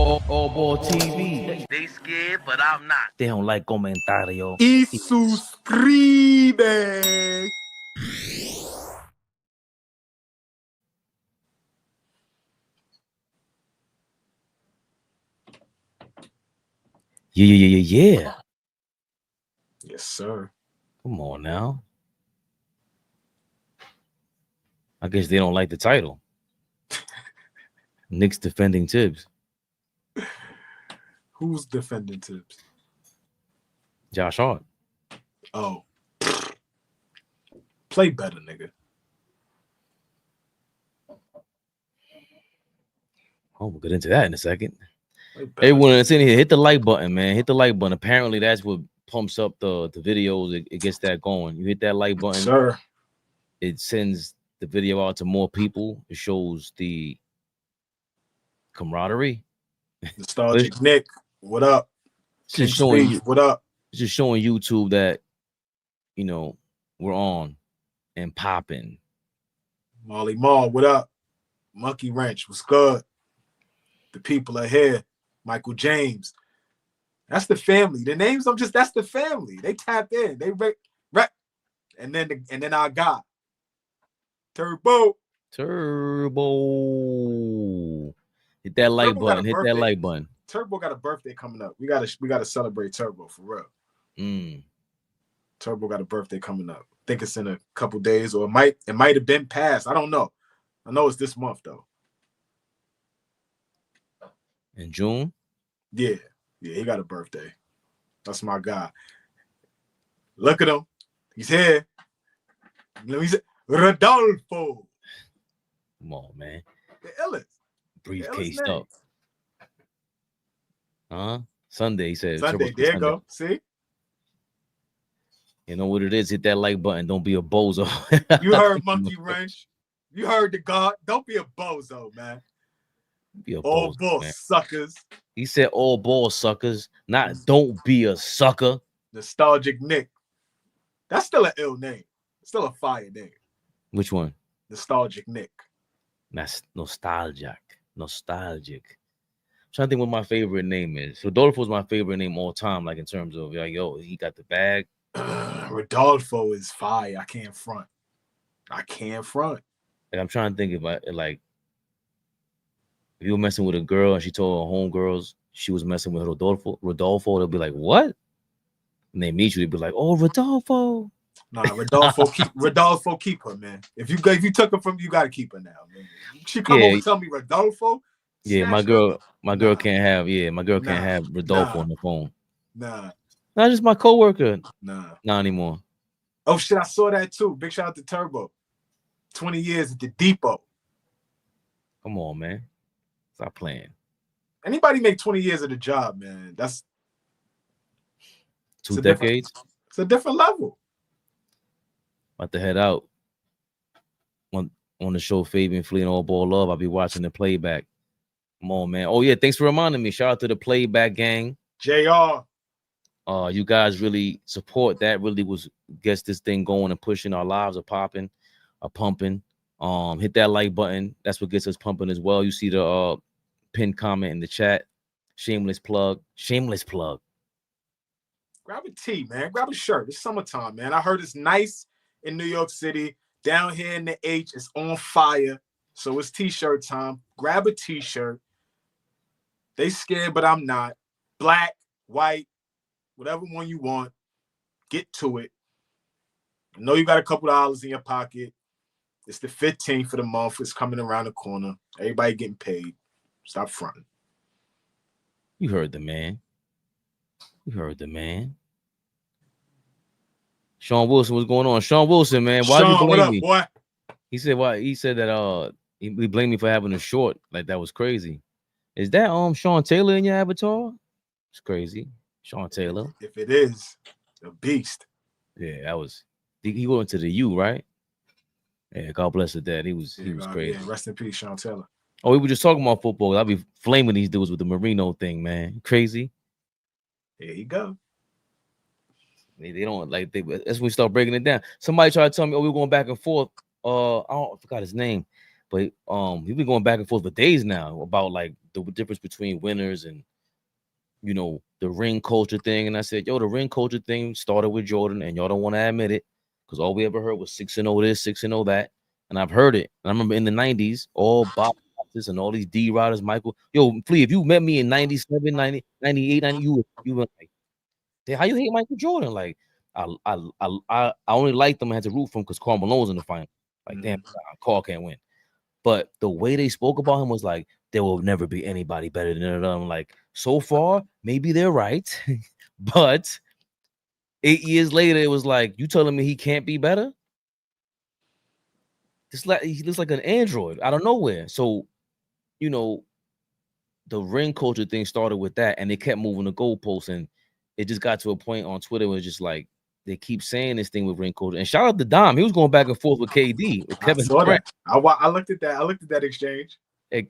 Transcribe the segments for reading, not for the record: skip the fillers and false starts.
AllBall TV. They scared, but I'm not. They don't like comentario. Y suscribe. Yeah. Yes, sir. Come on now. I guess they don't like the title. Knicks defending Thibs. Who's defending Thibs? Josh Hart. Oh. Play better, nigga. Oh, we'll get into that in a second. Everyone that's in here, hit the like button, man. Hit the like button. Apparently, that's what pumps up the videos. It gets that going. You hit that like button, sir. It sends the video out to more people. It shows the camaraderie. Nostalgic Nick, what up? Just showing you, what up? Just showing YouTube that, you know, we're on and popping. Molly Mall, what up? Monkey Wrench, what's good? The people are here. Michael James. That's the family. The names, that's the family. They tap in. They rep. And then our guy. Turbo. Hit that like Turbo button. Hit that like button. Turbo got a birthday coming up. We gotta celebrate Turbo for real. Turbo got a birthday coming up. I think it's in a couple days, or it might have been past. I don't know. I know it's this month though. In June? Yeah, he got a birthday. That's my guy. Look at him. He's here. Let me say Rodolfo. Come on, man. The illest. Briefcase up. Sunday, he said. Sunday, there you go. See? You know what it is? Hit that like button. Don't be a bozo. You heard Monkey Wrench. You heard the God. Don't be a bozo, man. Be a all bozo, ball man. Suckers. He said all ball suckers, not don't be a sucker. Nostalgic Nick. That's still an ill name. Still a fire name. Which one? Nostalgic Nick. That's nostalgic. I'm trying to think what my favorite name is. Rodolfo is my favorite name all time, like in terms of like, yo, he got the bag. Rodolfo is fire. I can't front. Like, I'm trying to think about it, like if you were messing with a girl and she told her homegirls she was messing with Rodolfo, they'll be like, what? And they meet you, they'll be like, oh, Rodolfo. Nah, Rodolfo keep her, man. If you took her from, you gotta keep her now, man. She come over and tell me Rodolfo. Yeah, my girl can't have. Yeah, my girl can't have Rodolfo on the phone. Nah, not just my coworker. Nah, not anymore. Oh shit, I saw that too. Big shout out to Turbo. 20 years at the depot. Come on, man. Stop playing. Anybody make 20 years of the job, man. That's 2 decades. It's a different level. About to head out on the show Fabian Fleet and AllBall Love. I'll be watching the playback. Come on, man. Oh yeah, thanks for reminding me. Shout out to the playback gang. JR. You guys really support that. Really gets this thing going and pushing. Our lives are popping, are pumping. Hit that like button. That's what gets us pumping as well. You see the pinned comment in the chat. Shameless plug. Grab a tee, man. Grab a shirt. It's summertime, man. I heard it's nice in New York City. Down here in the H, it's on fire. So it's t-shirt time. Grab a t-shirt. They scared, but I'm not. Black, white, whatever one you want. Get to it. I know you got a couple dollars in your pocket. It's the 15th of the month. It's coming around the corner. Everybody getting paid. Stop fronting. You heard the man. Sean Wilson, what's going on? Sean Wilson, man. Why you blame me? Boy? He said that he blamed me for having a short. Like that was crazy. Is that Sean Taylor in your avatar? It's crazy. Sean Taylor. If it is, a beast. Yeah, that was he went to the U, right? Yeah, God bless his dad. He was crazy. Yeah, rest in peace, Sean Taylor. Oh, we were just talking about football. I'll be flaming these dudes with the Marino thing, man. Crazy. There you go. They don't like that's when we start breaking it down. Somebody tried to tell me, oh, we were going back and forth. I forgot his name. But he's been going back and forth for days now about like the difference between winners and, you know, the ring culture thing. And I said, yo, the ring culture thing started with Jordan, and y'all don't want to admit it because all we ever heard was 6-0 this, 6-0 that. And I've heard it. And I remember in the 90s, all Bob and all these D Riders, Michael. Yo, Flea, if you met me in 97, 90, 98, 90, you were like, hey, how you hate Michael Jordan? Like, I only liked them. I had to root for him because Karl Malone was in the final. Like, damn, Karl can't win. But the way they spoke about him was like, there will never be anybody better than them. Like, so far, maybe they're right. But 8 years later, it was like, you telling me he can't be better? It's like he looks like an android out of nowhere. So, you know, the ring culture thing started with that, and they kept moving the goalposts, and it just got to a point on Twitter where it's just like they keep saying this thing with ring culture. And shout out to Dom, he was going back and forth with KD, with Kevin Durant. I looked at that. I looked at that exchange.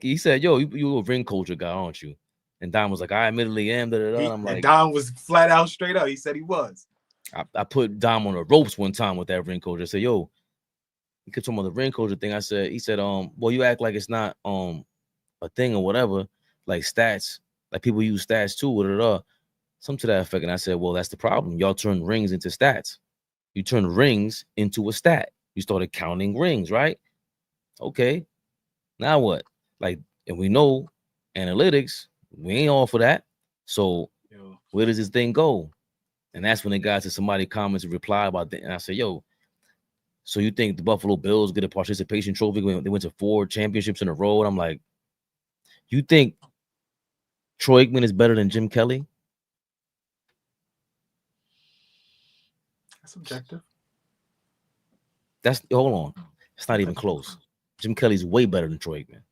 He said, "Yo, you a ring culture guy, aren't you?" And Dom was like, "I admittedly am." I'm like, Dom was flat out straight up. He said he was. I put Dom on the ropes one time with that ring culture. I said, "Yo," he kept talking about the ring culture thing. He said, well, you act like it's not a thing or whatever, like stats, like people use stats too, something to that effect." And I said, well, that's the problem. Y'all turn rings into stats. You turn rings into a stat. You started counting rings, right? Okay. Now what? Like, and we know analytics, we ain't all for that. So where does this thing go? And that's when they got to somebody comments and reply about that. And I said, yo, so you think the Buffalo Bills get a participation trophy when they went to 4 championships in a row? And I'm like, you think Troy Aikman is better than Jim Kelly? That's objective. Hold on. It's not even close. Jim Kelly's way better than Troy Aikman.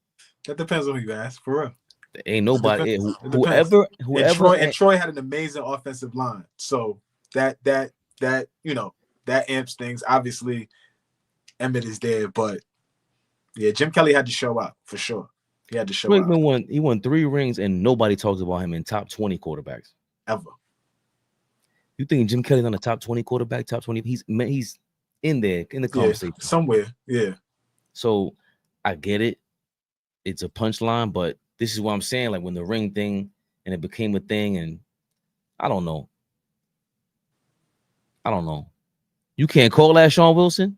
That depends on who you ask, for real. There ain't nobody. Whoever. And Troy had an amazing offensive line, so that you know that amps things. Obviously, Emmett is there, but yeah, Jim Kelly had to show out for sure. He had to show out. He won 3 rings, and nobody talks about him in top 20 quarterbacks ever. You think Jim Kelly's on the top 20 quarterback? Top 20? He's in there in the conversation somewhere. Yeah. So I get it. It's a punchline, but this is what I'm saying. Like when the ring thing and it became a thing, and I don't know. You can't call that Sean Wilson.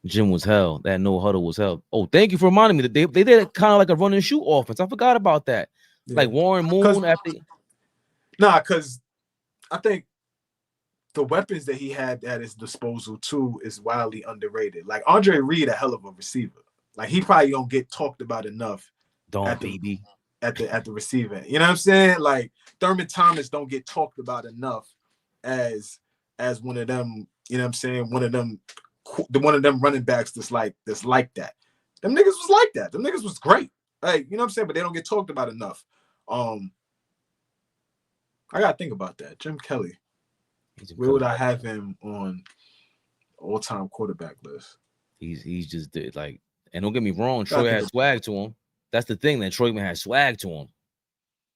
Jim was hell. That no huddle was hell. Oh, thank you for reminding me that they did kind of like a run and shoot offense. I forgot about that. Yeah. Like Warren Moon after. Nah, because I think the weapons that he had at his disposal too is wildly underrated. Like Andre Reed, a hell of a receiver. Like he probably don't get talked about enough. At the receiver. You know what I'm saying? Like Thurman Thomas don't get talked about enough as one of them. You know what I'm saying? One of them running backs that's like that. Them niggas was like that. Them niggas was great. Like, you know what I'm saying? But they don't get talked about enough. I gotta think about that. Jim Kelly. Where would I have him on all-time quarterback list? He's just like, and don't get me wrong, Troy had swag to him. That's the thing, that Troy Aikman had swag to him.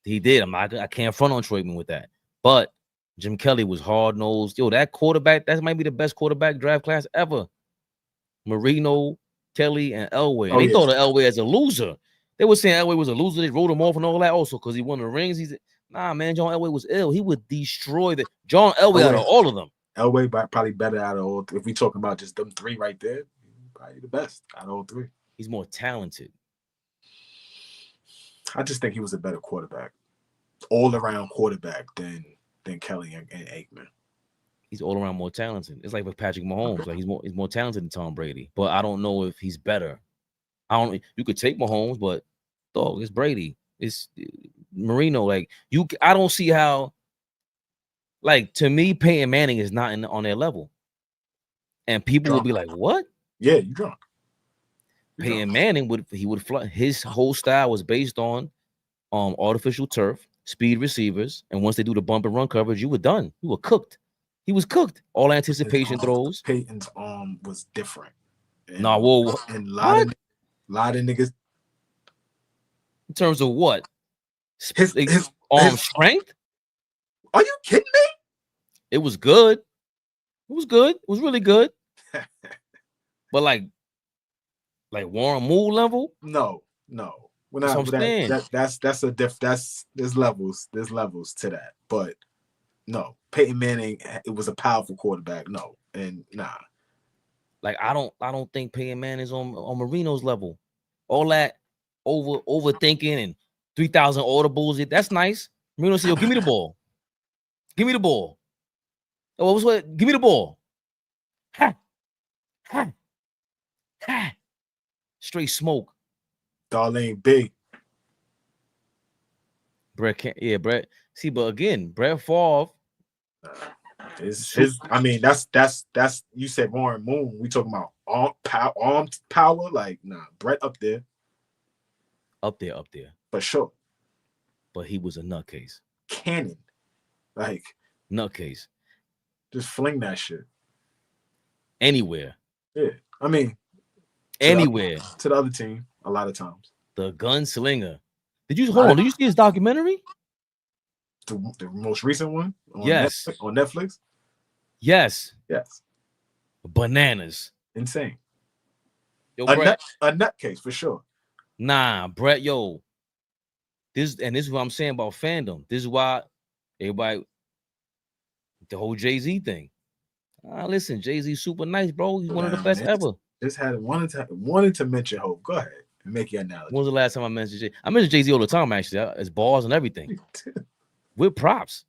He did. I can't front on Troy Aikman with that. But Jim Kelly was hard-nosed. Yo, that quarterback, that might be the best quarterback draft class ever. Marino, Kelly, and Elway. And they thought of Elway as a loser. They were saying Elway was a loser. They wrote him off and all that also because he won the rings. Nah, man, John Elway was ill. He would destroy John Elway out of all of them. Elway probably better out of all. If we talking about just them 3 right there, probably the best out of all 3. He's more talented. I just think he was a better quarterback, all-around quarterback than Kelly and Aikman. He's all around more talented. It's like with Patrick Mahomes. Like he's more talented than Tom Brady. But I don't know if he's better. You could take Mahomes, but dog, it's Brady. It's Marino. Like I don't see how. Like to me, Peyton Manning is not on their level, and people will be like, "What?" Yeah, you drunk. Peyton Manning would fly. His whole style was based on artificial turf, speed receivers, and once they do the bump and run coverage, you were done. You were cooked. He was cooked. All anticipation throws. Peyton's arm was different. And a lot of niggas. In terms of what? His arm strength? Are you kidding me? It was good. It was good. It was really good. But like, Like Warren Moon level? No. We're That's not. what I'm saying. There's levels to that. But no, Peyton Manning, it was a powerful quarterback. No, and nah. Like I don't think Peyton Manning is on Marino's level. All that overthinking and 3,000 audibles. That's nice. Marino said, "Yo, give me the ball. Give me the ball. Oh, what's what? Give me the ball. Ha, ha, ha." Straight smoke. Darlene B. Brett can't. Yeah, Brett. See, but again, Brett Favre. I mean, that's you said Warren Moon. We talking about arm power. Like, nah, Brett up there. Up there. For sure. But he was a nutcase. Cannon. Like, nutcase. Just fling that shit. Anywhere. Yeah. I mean, anywhere. To the other team, a lot of times. The gunslinger. Did you hold on? Did you see his documentary? The most recent one? Yes. On Netflix? Yes. Yes. Bananas. Insane. Yo, a Brett, nutcase for sure. Nah, Brett, yo. This is what I'm saying about fandom. This is why everybody, the whole Jay-Z thing. Listen, Jay-Z super nice, bro. He's one of the best ever. Just wanted to mention Hope. Go ahead and make your analogy. When was the last time I mentioned Jay? I mention Jay-Z all the time, actually. It's bars and everything. With props.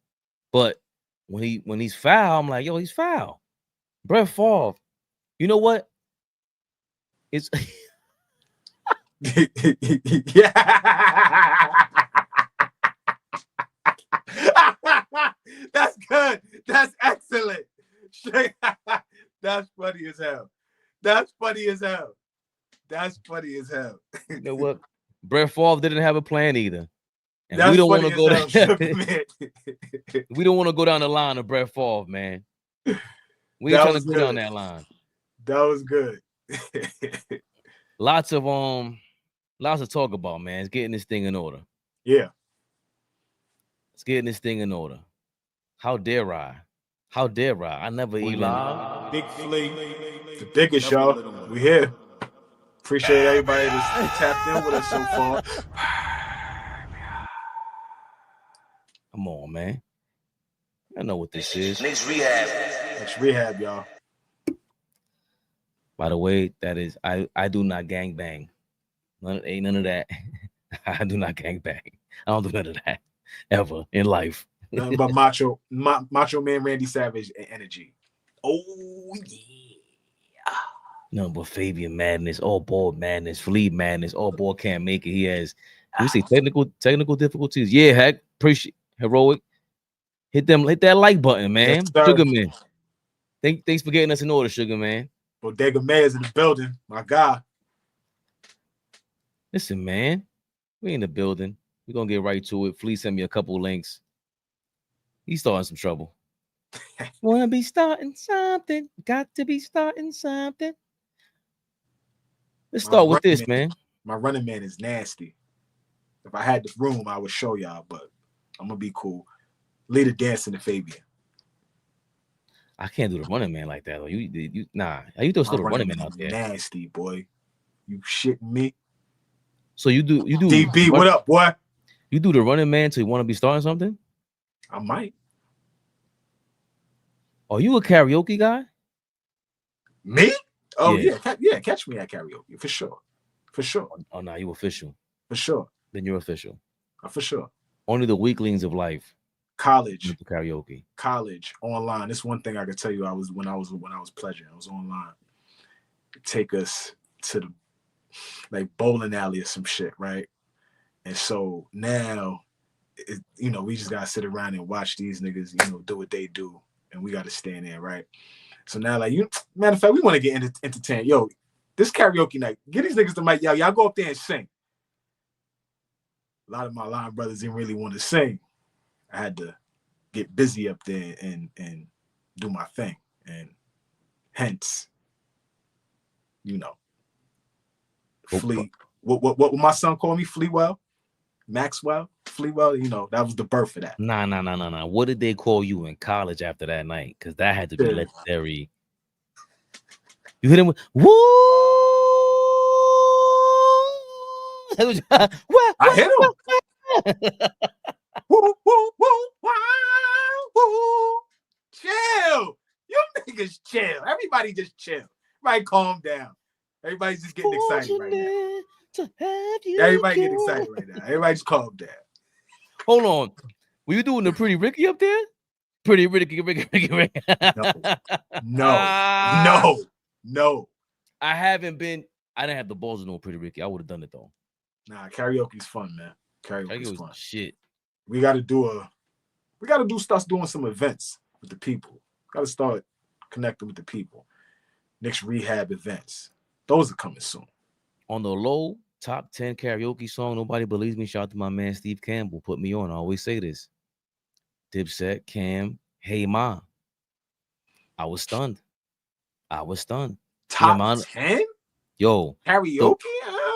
But when he's foul, I'm like, yo, he's foul. Brett Favre. You know what? It's yeah. That's good. That's excellent. That's funny as hell. That's funny as hell. That's funny as hell. You know what? Brett Favre didn't have a plan either. And that's we don't want to go down. We don't want to go down the line of Brett Favre, man. We ain't trying to go down that line. That was good. Lots of talk about, man. It's getting this thing in order. Yeah. It's getting this thing in order. How dare I? How dare I? I never even. Big Flea, the biggest, y'all. We here. Appreciate everybody that's tapped in with us so far. Come on, man. I know what this is. Knicks Rehab. Knicks Rehab, y'all. By the way, that is I do not gang bang. Ain't none of that. I do not gang bang. I don't do none of that ever in life. Nothing but macho man Randy Savage and energy. Oh yeah. No, but Fabian madness, AllBall madness, Flea madness, AllBall can't make it. He has, we say technical difficulties. Yeah, heck, appreciate heroic. Hit that like button, man. Yes, Sugar Man. Thanks for getting us in order, Sugar Man. Bodega Mayor's in the building, my guy. Listen, man, we in the building. We're gonna get right to it. Flea sent me a couple links. He's starting some trouble. Wanna be starting something? Got to be starting something. Let's start with this, man. My running man is nasty. If I had the room, I would show y'all, but I'm gonna be cool. Lead a dance in the Fabian. I can't do the running man like that. Nah. You still the running man out there. Nasty, boy. You shitting me? So you do DB, what up, boy? You do the running man till you want to be starting something? I might. Are you a karaoke guy? Me? Oh yeah, catch me at karaoke for sure. For sure. Oh no, you official. For sure. Then you're official. For sure. Only the weaklings of life. College. Karaoke. College online. This one thing I could tell you. When I was pledging. I was online. Take us to the like bowling alley or some shit, right? And so now, we just gotta sit around and watch these niggas, do what they do, and we gotta stand there, right? So now, like, matter of fact, we want to get entertained. Yo, this karaoke night, get these niggas the mic. Y'all go up there and sing. A lot of my line brothers didn't really want to sing. I had to get busy up there and do my thing, and hence, Flea. What my son called me, Fleawell, Maxwell, Fleawell. That was the birth of that. Nah. What did they call you in college after that night? Because that had to be legendary. You hit him with woo. I hit him. Woo, woo, woo, wow, woo. Chill. You niggas chill. Everybody just chill. Everybody calm down. Everybody's just getting excited right now. Everybody getting excited right now. Everybody just calm down. Hold on. Were you doing the Pretty Ricky up there? Pretty Ricky. No. I didn't have the balls to know Pretty Ricky. I would have done it though. Nah, karaoke's fun, man. Karaoke's fun. Shit. We gotta start doing some events with the people. Gotta start connecting with the people. Knicks Rehab events. Those are coming soon. On the low, top 10 karaoke song, Nobody Believes Me. Shout out to my man Steve Campbell. Put me on. I always say this. Dipset, Cam, Hey Ma. I was stunned. Top 10? Yo. Karaoke?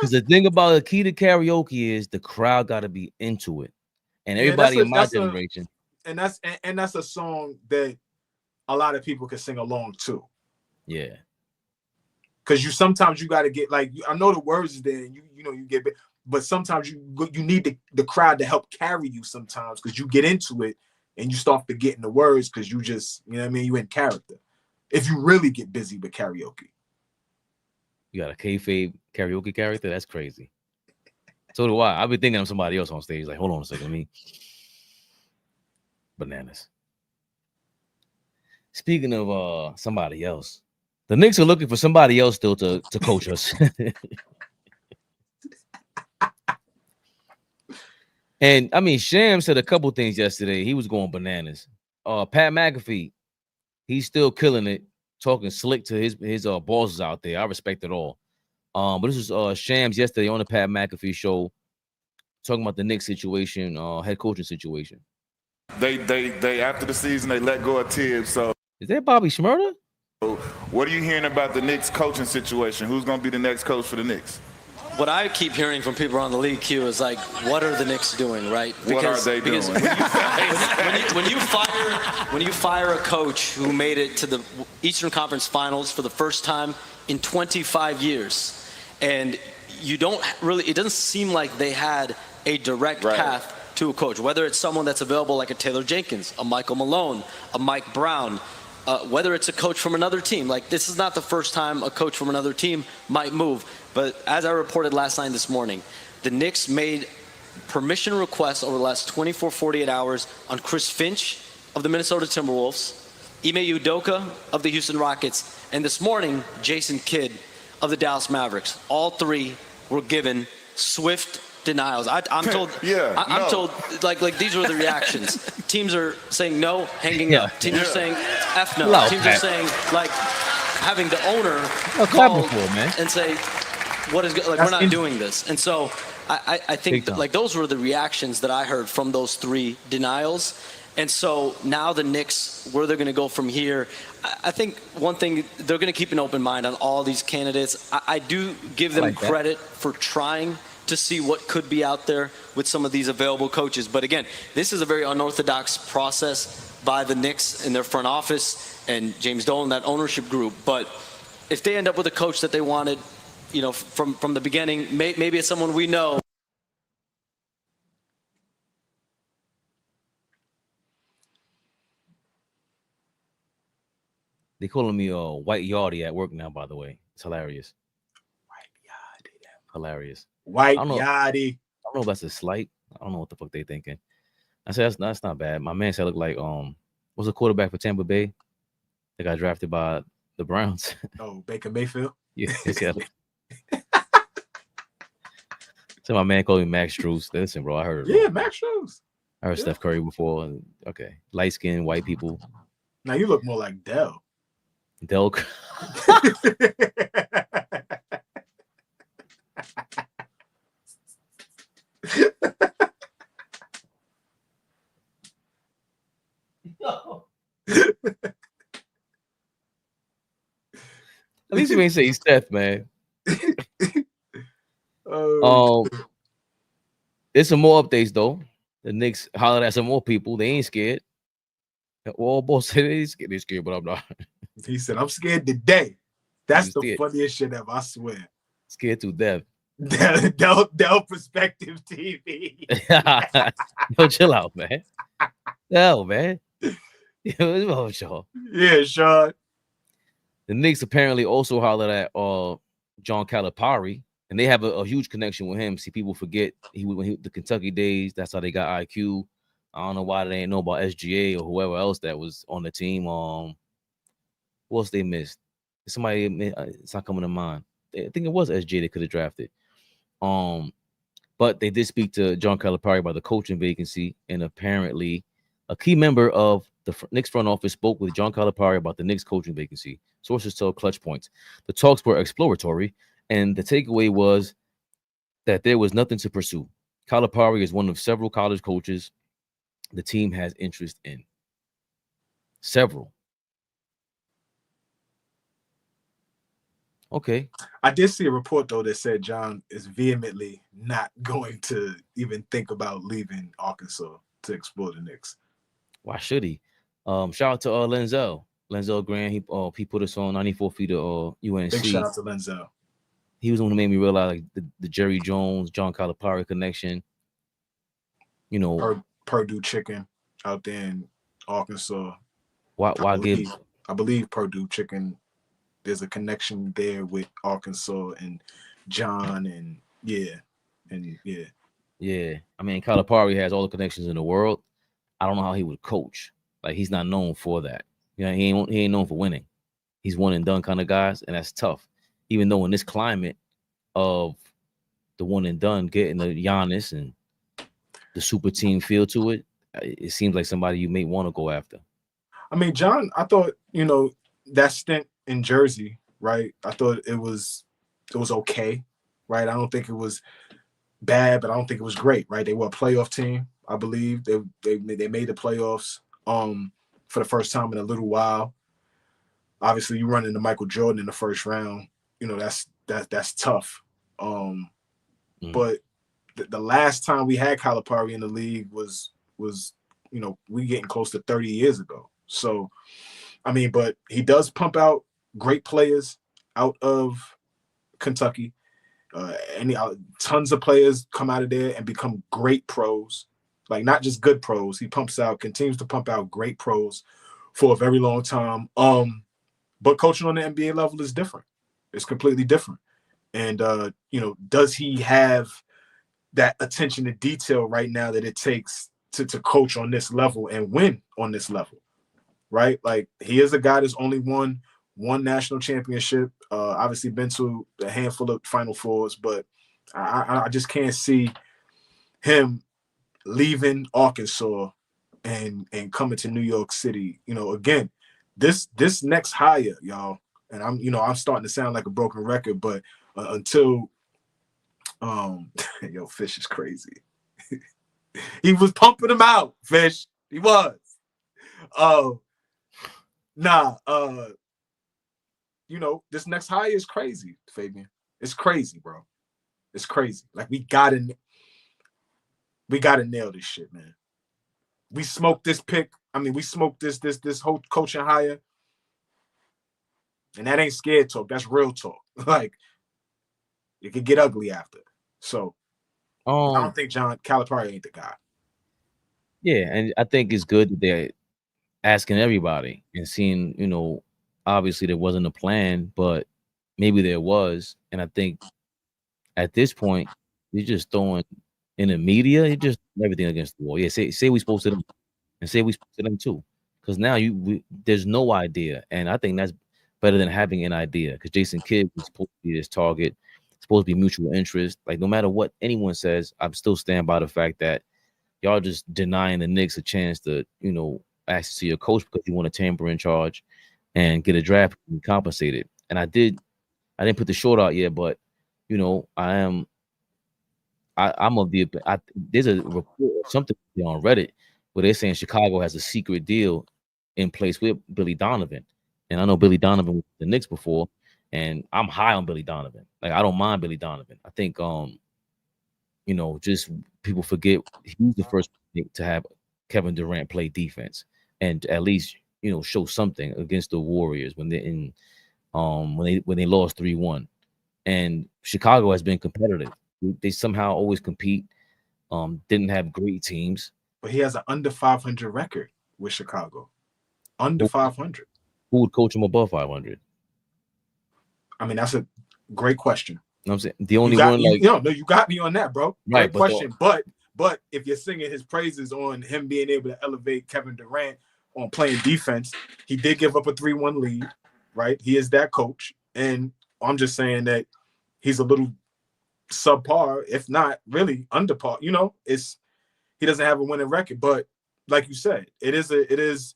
Because the thing about the key to karaoke is the crowd got to be into it. And everybody in my generation. And that's a song that a lot of people can sing along to. Yeah. Because sometimes you got to get, like, I know the words is there, and you get, but sometimes you need the crowd to help carry you sometimes, because you get into it and you start forgetting the words because you just, you know what I mean, you in character. If you really get busy with karaoke. You got a kayfabe karaoke character? That's crazy. So do I. I've been thinking of somebody else on stage. Like, hold on a second, me. Bananas. Speaking of somebody else, the Knicks are looking for somebody else still to coach us. And I mean, Sham said a couple things yesterday. He was going bananas. Pat McAfee, he's still killing it, talking slick to his bosses out there. I respect it all. But this was Shams yesterday on the Pat McAfee show, talking about the Knicks situation, head coaching situation. They after the season they let go of Thibs. So is that Bobby Shmurda? What are you hearing about the Knicks coaching situation? Who's going to be the next coach for the Knicks? What I keep hearing from people around the league, Q, is like, what are the Knicks doing, right? What are they doing? When you fire a coach who made it to the Eastern Conference Finals for the first time in 25 years, and you don't really, it doesn't seem like they had a direct path to a coach, whether it's someone that's available like a Taylor Jenkins, a Michael Malone, a Mike Brown, whether it's a coach from another team. Like, this is not the first time a coach from another team might move. But as I reported last night this morning, the Knicks made permission requests over the last 24, 48 hours on Chris Finch of the Minnesota Timberwolves, Ime Udoka of the Houston Rockets, and this morning, Jason Kidd of the Dallas Mavericks. All three were given swift denials. I'm told. I'm told. Like these were the reactions. Teams are saying no, hanging up. Teams are saying F no. Teams are saying, like, having the owner call and say, "What is like? We're not doing this." And so I think like those were the reactions that I heard from those three denials. And so now the Knicks, where they're going to go from here, I think one thing, they're going to keep an open mind on all these candidates. I do give them credit for trying to see what could be out there with some of these available coaches. But again, this is a very unorthodox process by the Knicks in their front office and James Dolan, that ownership group. But if they end up with a coach that they wanted, you know, from the beginning, maybe it's someone we know. They calling me White Yardie at work now, by the way. It's hilarious. White Yardie. Hilarious. White Yardie. I don't know if that's a slight. I don't know what the fuck they thinking. I said that's not bad. My man said I look like what's the quarterback for Tampa Bay? They got drafted by the Browns. Oh, Baker Mayfield? Yeah. So my man called me Max Strus. Listen, bro, I heard it. Yeah, Max Strus. I heard Steph Curry before. And, okay. Light skinned white people. Now you look more like Dell. Dell. At least you ain't say Steph, man. There's some more updates though. The Knicks hollered at some more people. They ain't scared. AllBall said they're scared, but I'm not. He said, "I'm scared today." That's the funniest shit ever. I swear. Scared to death. Dell Perspective TV. Yo, chill out, man. Hell, man. Yo, what's wrong with y'all? Yeah, Sean. The Knicks apparently also hollered at John Calipari, and they have a huge connection with him. See, people forget the Kentucky days. That's how they got IQ. I don't know why they ain't know about SGA or whoever else that was on the team. Who else they missed? Somebody, it's not coming to mind. I think it was SGA they could have drafted. But they did speak to John Calipari about the coaching vacancy, and apparently a key member of the Knicks front office spoke with John Calipari about the Knicks coaching vacancy. Sources tell Clutch Points. The talks were exploratory, and the takeaway was that there was nothing to pursue. Calipari is one of several college coaches the team has interest in. Several. Okay. I did see a report, though, that said John is vehemently not going to even think about leaving Arkansas to explore the Knicks. Why should he? Shout out to Lenzel Grant. He put us on 94 feet of UNC. Big shout out to Lenzel. He was the one who made me realize like the Jerry Jones, John Calipari connection. You know, Purdue chicken out there in Arkansas. Why I believe Purdue chicken. There's a connection there with Arkansas and John and yeah. I mean, Calipari has all the connections in the world. I don't know how he would coach. Like, he's not known for that. You know, he ain't known for winning. He's one and done kind of guys, and that's tough. Even though in this climate of the one and done, getting the Giannis and the super team feel to it, it seems like somebody you may want to go after. I mean, John, I thought, you know, that stint in Jersey, right? I thought it was okay, right? I don't think it was bad, but I don't think it was great, right? They were a playoff team, I believe. They made the playoffs for the first time in a little while. Obviously, you run into Michael Jordan in the first round, you know, that's tough. But the last time we had Calipari in the league was you know, we getting close to 30 years ago. So, I mean, but he does pump out great players out of Kentucky. Tons of players come out of there and become great pros, like not just good pros. He continues to pump out great pros for a very long time. But coaching on the NBA level is different. It's completely different. And you know, does he have that attention to detail right now that it takes to coach on this level and win on this level? Right? Like, he is a guy that's only won one national championship, obviously been to a handful of Final Fours, but I just can't see him leaving Arkansas and coming to New York City. You know, again, this next hire, y'all, and I'm starting to sound like a broken record, but until yo, Fish is crazy. He was pumping him out, Fish. He was. You know, this next hire is crazy, Fabian. It's crazy, bro. It's crazy. Like, we gotta nail this shit, man. We smoked this pick. I mean, we smoked this whole coaching hire. And that ain't scared talk. That's real talk. Like, it could get ugly after. So I don't think John Calipari ain't the guy. Yeah, and I think it's good that they're asking everybody and seeing, you know, obviously there wasn't a plan, but maybe there was. And I think at this point, you're just throwing in the media, you're just everything against the wall. Yeah, say we supposed to them and say we supposed to them too. Because now there's no idea. And I think that's better than having an idea, because Jason Kidd was supposed to be this target, supposed to be mutual interest. Like, no matter what anyone says, I'm still stand by the fact that y'all just denying the Knicks a chance to, you know, access to your coach because you want a tampering charge and get a draft and compensated. And I didn't put the short out yet, but you know, I'm of the there's a report or something on Reddit where they're saying Chicago has a secret deal in place with Billy Donovan. And I know Billy Donovan was the Knicks before, and I'm high on Billy Donovan. Like, I don't mind Billy Donovan. I think you know, just people forget he's the first to have Kevin Durant play defense and at least, you know, show something against the Warriors when they're in when they lost 3-1. And Chicago has been competitive. They somehow always compete. Didn't have great teams. But he has an under 500 record with Chicago. Under 500. Who would coach him above 500? I mean, that's a great question. You know what I'm saying? The only one, like, no, you got me on that, bro. Right, Great question. But if you're singing his praises on him being able to elevate Kevin Durant on playing defense, he did give up a 3-1 lead, right? He is that coach. And I'm just saying that he's a little subpar, if not really under par. You know, he doesn't have a winning record. But like you said, it is.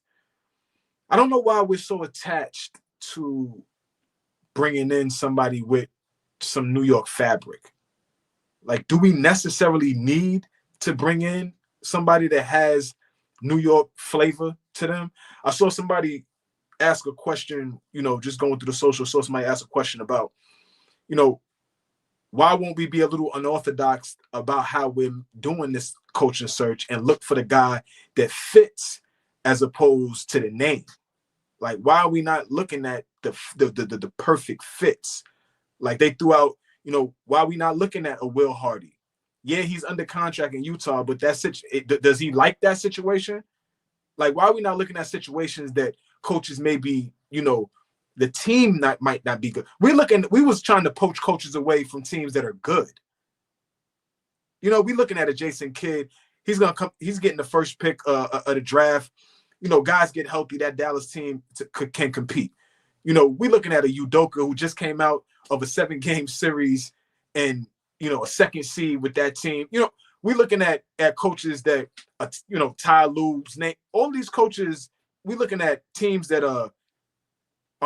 I don't know why we're so attached to bringing in somebody with some New York fabric. Like, do we necessarily need to bring in somebody that has New York flavor to them? I saw somebody ask a question, you know, just going through the social, so somebody asked a question about, you know, why won't we be a little unorthodox about how we're doing this coaching search and look for the guy that fits as opposed to the name? Like, why are we not looking at the perfect fits? Like, they threw out, you know, why are we not looking at a Will Hardy? Yeah, he's under contract in Utah, but does he like that situation? Like, why are we not looking at situations that coaches may be, you know, the team might not be good? We was trying to poach coaches away from teams that are good. You know, we looking at a Jason Kidd. He's getting the first pick of the draft. You know, guys get healthy, that Dallas team can compete. You know, we looking at a Udoka who just came out of a 7-game series and, you know, a second seed with that team. You know, we looking at coaches that, you know, Ty Lube's name. All these coaches, we looking at teams that are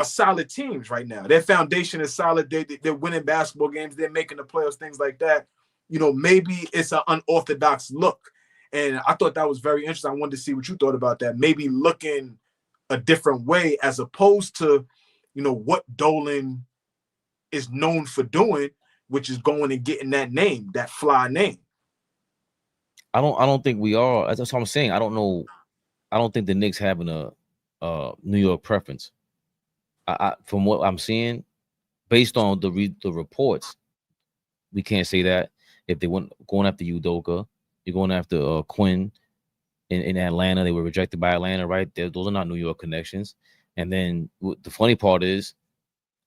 solid teams right now. Their foundation is solid. They're winning basketball games. They're making the playoffs, things like that. You know, maybe it's an unorthodox look. And I thought that was very interesting. I wanted to see what you thought about that. Maybe looking a different way as opposed to, you know, what Dolan is known for doing, which is going and getting that name, that fly name. I don't think we are. That's what I'm saying. I don't know. I don't think the Knicks having a New York preference. From what I'm seeing, based on the reports, we can't say that. If they went going after Udoka, you're going after Quinn in Atlanta. They were rejected by Atlanta, right? Those are not New York connections. And then the funny part is,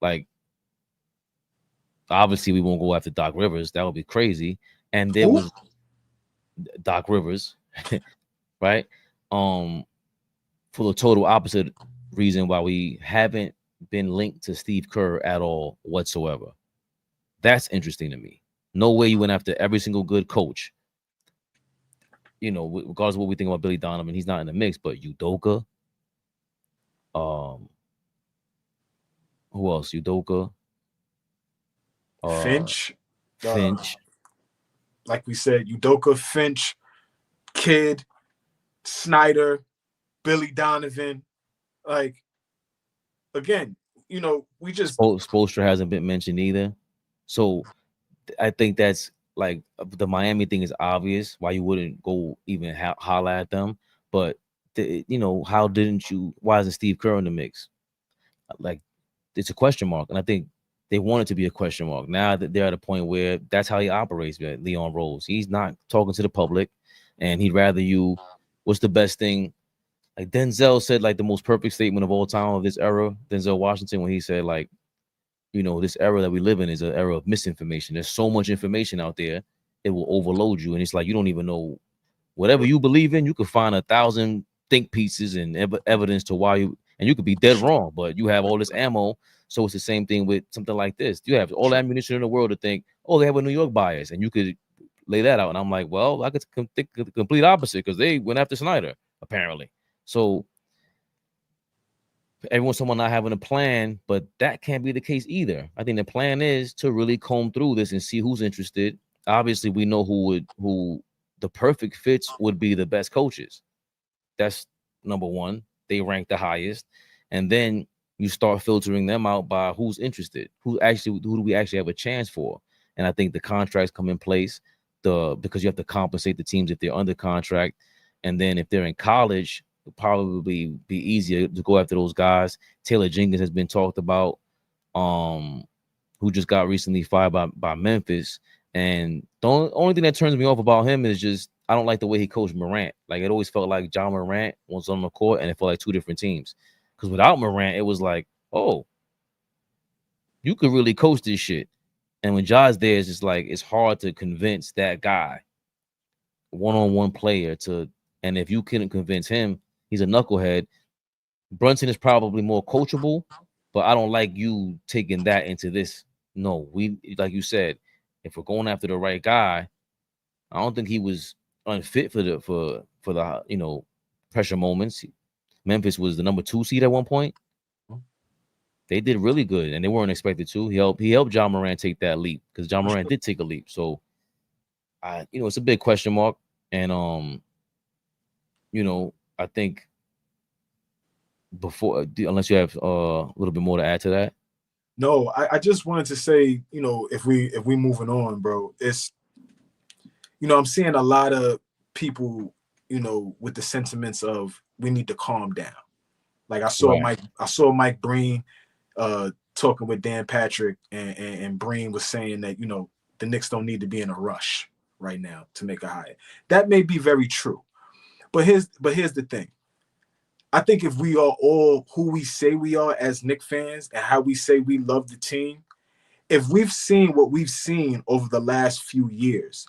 like, obviously we won't go after Doc Rivers. That would be crazy. And there was Doc Rivers, right? For the total opposite reason why we haven't been linked to Steve Kerr at all whatsoever. That's interesting to me. No way you went after every single good coach. You know, regardless of what we think about Billy Donovan, he's not in the mix. But Udoka, who else? Udoka, Finch, Finch. Like we said, Udoka, Finch, Kidd, Snyder, Billy Donovan. Like, again, you know, we just Spoelstra hasn't been mentioned either. So I think that's, like, the Miami thing is obvious why you wouldn't go even holler at them. But you know, why isn't Steve Kerr in the mix? Like, it's a question mark, and I think they want it to be a question mark. Now that they're at a point where that's how he operates, Leon Rose. He's not talking to the public, and he'd rather you. What's the best thing? Like, Denzel said, like, the most perfect statement of all time of this era, Denzel Washington, when he said, like, you know, this era that we live in is an era of misinformation. There's so much information out there, it will overload you. And it's like, you don't even know whatever you believe in. You could find 1,000 think pieces and evidence to why and you could be dead wrong, but you have all this ammo. So it's the same thing with something like this. You have all the ammunition in the world to think, oh, they have a New York bias, and you could lay that out. And I'm like, well, I could think the complete opposite, because they went after Snyder, apparently. So everyone's someone not having a plan, but that can't be the case either. I think the plan is to really comb through this and see who's interested. Obviously, we know who the perfect fits would be the best coaches. That's number one. They rank the highest. And then you start filtering them out by who's interested, who do we actually have a chance for. And I think the contracts come in place because you have to compensate the teams if they're under contract. And then if they're in college, it'll probably be easier to go after those guys. Taylor Jenkins has been talked about. Who who just got recently fired by Memphis. And the only thing that turns me off about him is just I don't like the way he coached Morant. Like, it always felt like John Morant was on the court, and it felt like two different teams. Because without Morant, it was like, oh, you could really coach this shit. And when Ja's there, it's just like it's hard to convince that guy, one-on-one player, to. And if you couldn't convince him, he's a knucklehead. Brunson is probably more coachable, but I don't like you taking that into this. No, we, like you said, if we're going after the right guy, I don't think he was unfit for the pressure moments. Memphis was the number 2 seed at one point. They did really good, and they weren't expected to. He helped John Morant take that leap, because John Morant did take a leap. So it's a big question mark. And I think before, unless you have a little bit more to add to that. No, I just wanted to say, if we moving on, bro, it's, I'm seeing a lot of people, with the sentiments of we need to calm down. Like I saw Mike Breen talking with Dan Patrick, and Breen was saying that, the Knicks don't need to be in a rush right now to make a hire. That may be very true. But here's the thing. I think if we are all who we say we are as Knicks fans and how we say we love the team, if we've seen what we've seen over the last few years,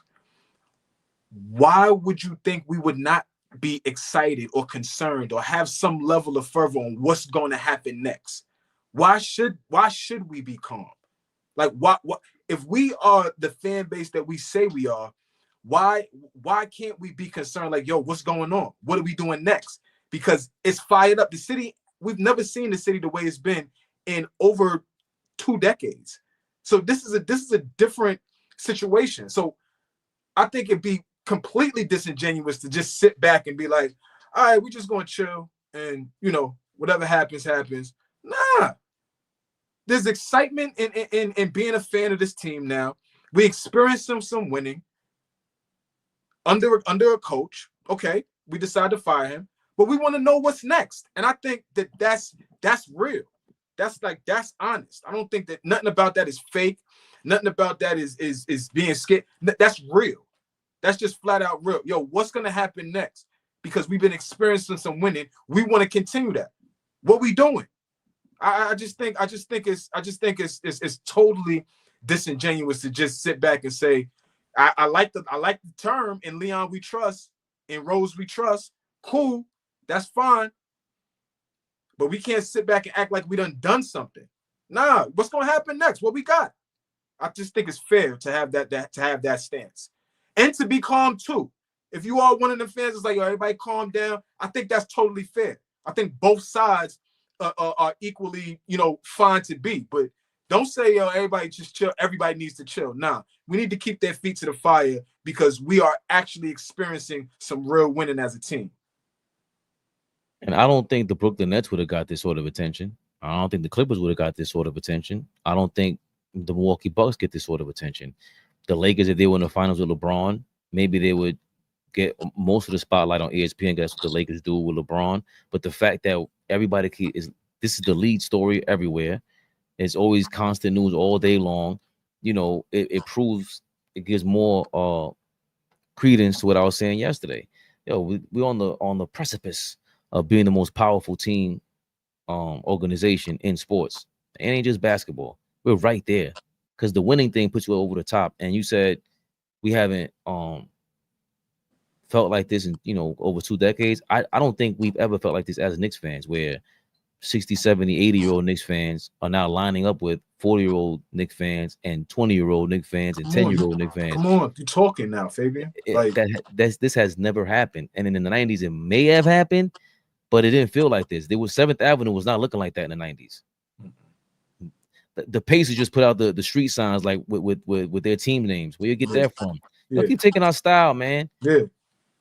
why would you think we would not be excited or concerned or have some level of fervor on what's going to happen next? Why should we be calm? Like, what if we are the fan base that we say we are, why can't we be concerned? Like, yo, what's going on? What are we doing next? Because it's fired up. The city, we've never seen the city the way it's been in over 2 decades. So this is a different situation. So I think it'd be completely disingenuous to just sit back and be like, all right, we're just going to chill and, whatever happens, happens. Nah. There's excitement in being a fan of this team now. We experienced some winning under a coach. Okay, we decided to fire him, but we want to know what's next. And I think that's real. That's honest. I don't think that nothing about that is fake. Nothing about that is being scared. That's real. That's just flat out real. Yo, what's gonna happen next? Because we've been experiencing some winning. We want to continue that. What we doing? I just think it's totally disingenuous to just sit back and say, I like the term in Leon we trust, in Rose we trust. Cool, that's fine. But we can't sit back and act like we done something. Nah, what's gonna happen next? What we got? I just think it's fair to have that stance. And to be calm too. If you are one of the fans, it's like, yo, everybody calm down. I think that's totally fair. I think both sides are equally, fine to be. But don't say, yo, everybody just chill. Everybody needs to chill. Nah, we need to keep their feet to the fire because we are actually experiencing some real winning as a team. And I don't think the Brooklyn Nets would have got this sort of attention. I don't think the Clippers would have got this sort of attention. I don't think the Milwaukee Bucks get this sort of attention. The Lakers, if they were in the finals with LeBron, maybe they would get most of the spotlight on ESPN. That's what the Lakers do with LeBron. But the fact that everybody this is the lead story everywhere. It's always constant news all day long. It proves, it gives more credence to what I was saying yesterday. We're on the precipice of being the most powerful team organization in sports. It ain't just basketball. We're right there. Because the winning thing puts you over the top. And you said we haven't felt like this in over 2 decades. I don't think we've ever felt like this as Knicks fans, where 60, 70, 80-year-old Knicks fans are now lining up with 40-year-old Knicks fans and 20-year-old Knicks fans and 10-year-old Knicks fans. Come on, you're talking now, Fabian. This has never happened. And in the 90s, it may have happened, but it didn't feel like this. There was 7th Avenue was not looking like that in the 90s. The Pacers just put out the street signs like with their team names. Where you get that from? Yeah. Y'all keep taking our style, man. Yeah.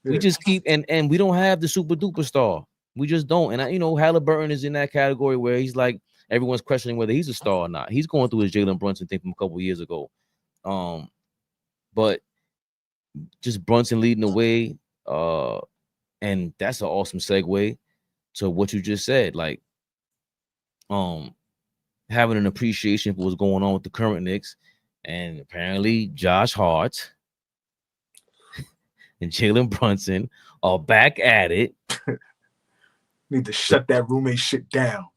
We just keep and we don't have the super duper star. We just don't. And Halliburton is in that category where he's like everyone's questioning whether he's a star or not. He's going through his Jalen Brunson thing from a couple years ago. But just Brunson leading the way, and that's an awesome segue to what you just said. Like, having an appreciation for what's going on with the current Knicks, and apparently Josh Hart and Jalen Brunson are back at it. Need to shut that roommate shit down.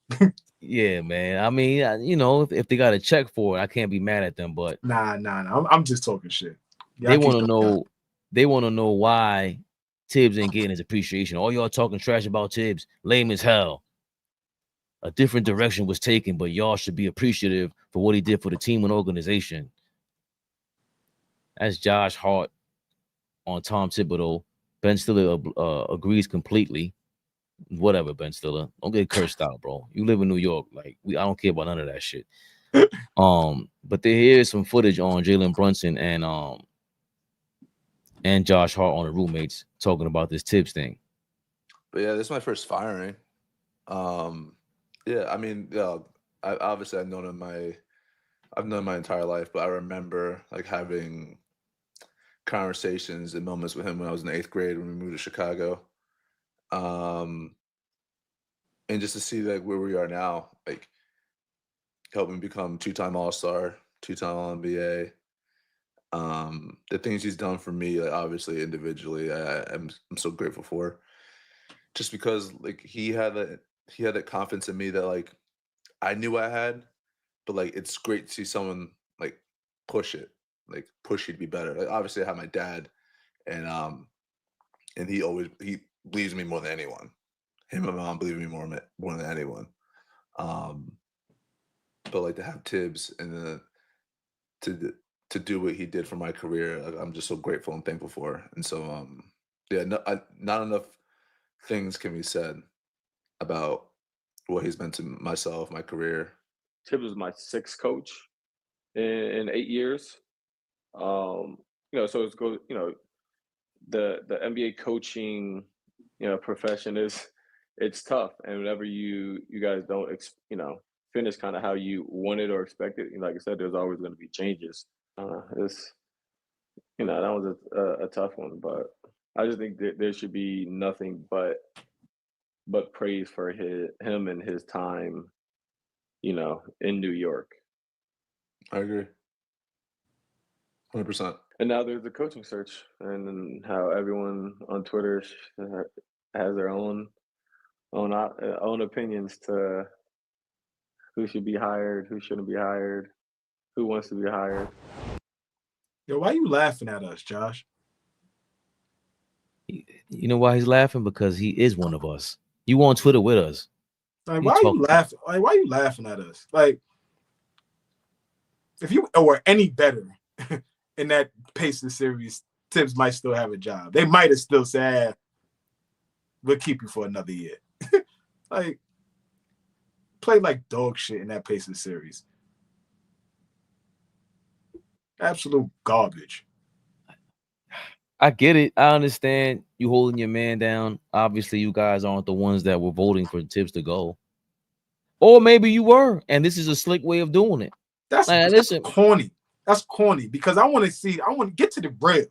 Yeah, man. I mean, you know, if they got a check for it, I can't be mad at them. But Nah. I'm just talking shit. They want to know. They want to know why Thibs ain't getting his appreciation. All y'all talking trash about Thibs, lame as hell. A different direction was taken, but y'all should be appreciative for what he did for the team and organization. That's Josh Hart on Tom Thibodeau. Ben Stiller agrees completely. Whatever, Ben Stiller. Don't get cursed out, bro. You live in New York. Like, I don't care about none of that shit. But there is some footage on Jalen Brunson and Josh Hart on the roommates talking about this Thibs thing. But yeah, this is my first firing. Yeah, I mean, I've known him my entire life, but I remember like having conversations and moments with him when I was in the 8th grade when we moved to Chicago. And just to see like where we are now, like helping become 2-time All-Star, 2-time All-NBA. The things he's done for me, like obviously individually, I'm so grateful for. Just because like he had that confidence in me that like I knew I had, but like it's great to see someone like push you to be better. Like obviously I have my dad, and he believes in me more than anyone. Him and my mom believe in me more than anyone. But like to have Thibs and to do what he did for my career, like, I'm just so grateful and thankful for. And so yeah, not enough things can be said about what he's meant to myself, my career. Thibs was my 6th coach in 8 years. You know, so it's go. You know, the NBA coaching, you know, profession it's tough, and whenever you guys don't finish kind of how you wanted or expected, like I said, there's always going to be changes. It's that was a tough one, but I just think that there should be nothing but praise for him and his time, in New York. I agree. 100%. And now there's a coaching search, and how everyone on Twitter has their own opinions to who should be hired, who shouldn't be hired, who wants to be hired. Yo, why you laughing at us, Josh? You know why he's laughing? Because he is one of us. You on Twitter with us. Like, why are you laughing? Like, why are you laughing at us? Like, if you were any better in that Pacers series, Thibs might still have a job. They might have still said, we'll keep you for another year. Like, play like dog shit in that Pacers series. Absolute garbage. I get it. I understand you holding your man down. Obviously, you guys aren't the ones that were voting for Thibs to go. Or maybe you were, and this is a slick way of doing it. That's corny. That's corny because I want to get to the real.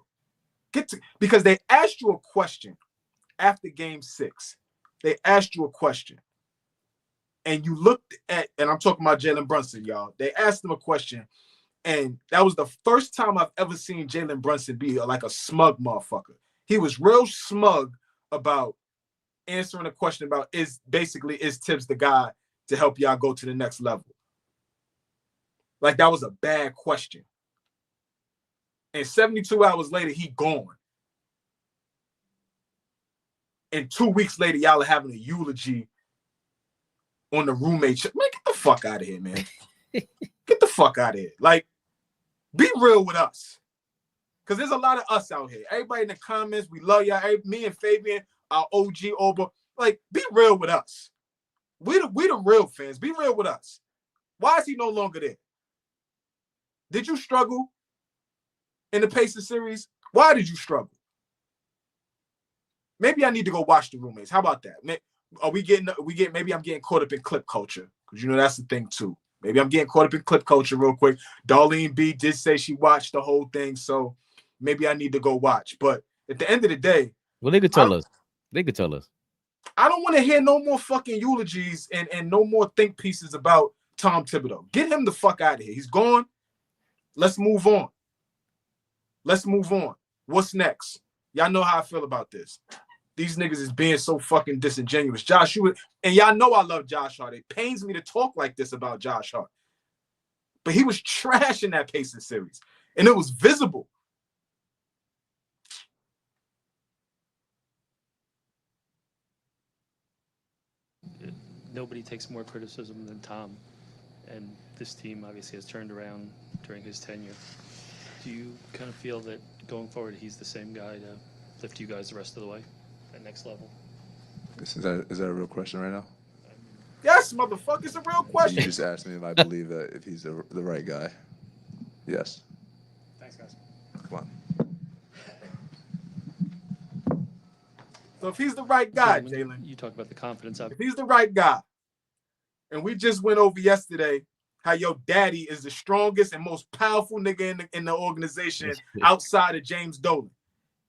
Because they asked you a question after game 6. They asked you a question. And you looked at, and I'm talking about Jalen Brunson, y'all. They asked him a question, and that was the first time I've ever seen Jalen Brunson be like a smug motherfucker. He was real smug about answering a question about is Thibs the guy to help y'all go to the next level? Like that was a bad question. And 72 hours later, he gone. And 2 weeks later, y'all are having a eulogy on the roommate. Man, get the fuck out of here, man. Get the fuck out of here. Like, be real with us. Because there's a lot of us out here. Everybody in the comments, we love y'all. Me and Fabian, our OG Oba. Like, be real with us. We the real fans. Be real with us. Why is he no longer there? Did you struggle in the Pacers series? Why did you struggle? Maybe I need to go watch the roommates. How about that? Maybe I'm getting caught up in clip culture. Because that's the thing too. Maybe I'm getting caught up in clip culture real quick. Darlene B did say she watched the whole thing, so maybe I need to go watch. But at the end of the day, well, they could tell us. They could tell us. I don't want to hear no more fucking eulogies and no more think pieces about Tom Thibodeau. Get him the fuck out of here. He's gone. Let's move on. Let's move on. What's next? Y'all know how I feel about this. These niggas is being so fucking disingenuous. Josh, and y'all know I love Josh Hart. It pains me to talk like this about Josh Hart. But he was trash in that Pacers series. And it was visible. Nobody takes more criticism than Tom. And this team obviously has turned around during his tenure. Do you kind of feel that going forward, he's the same guy to lift you guys the rest of the way, that next level? Is that a real question right now? Yes, motherfucker, it's a real question. You just asked me if I believe that if he's the right guy. Yes. Thanks, guys. Come on. So if he's the right guy, Jalen. You talk about the confidence of If he's the right guy, and we just went over yesterday how your daddy is the strongest and most powerful nigga in the organization outside of James Dolan.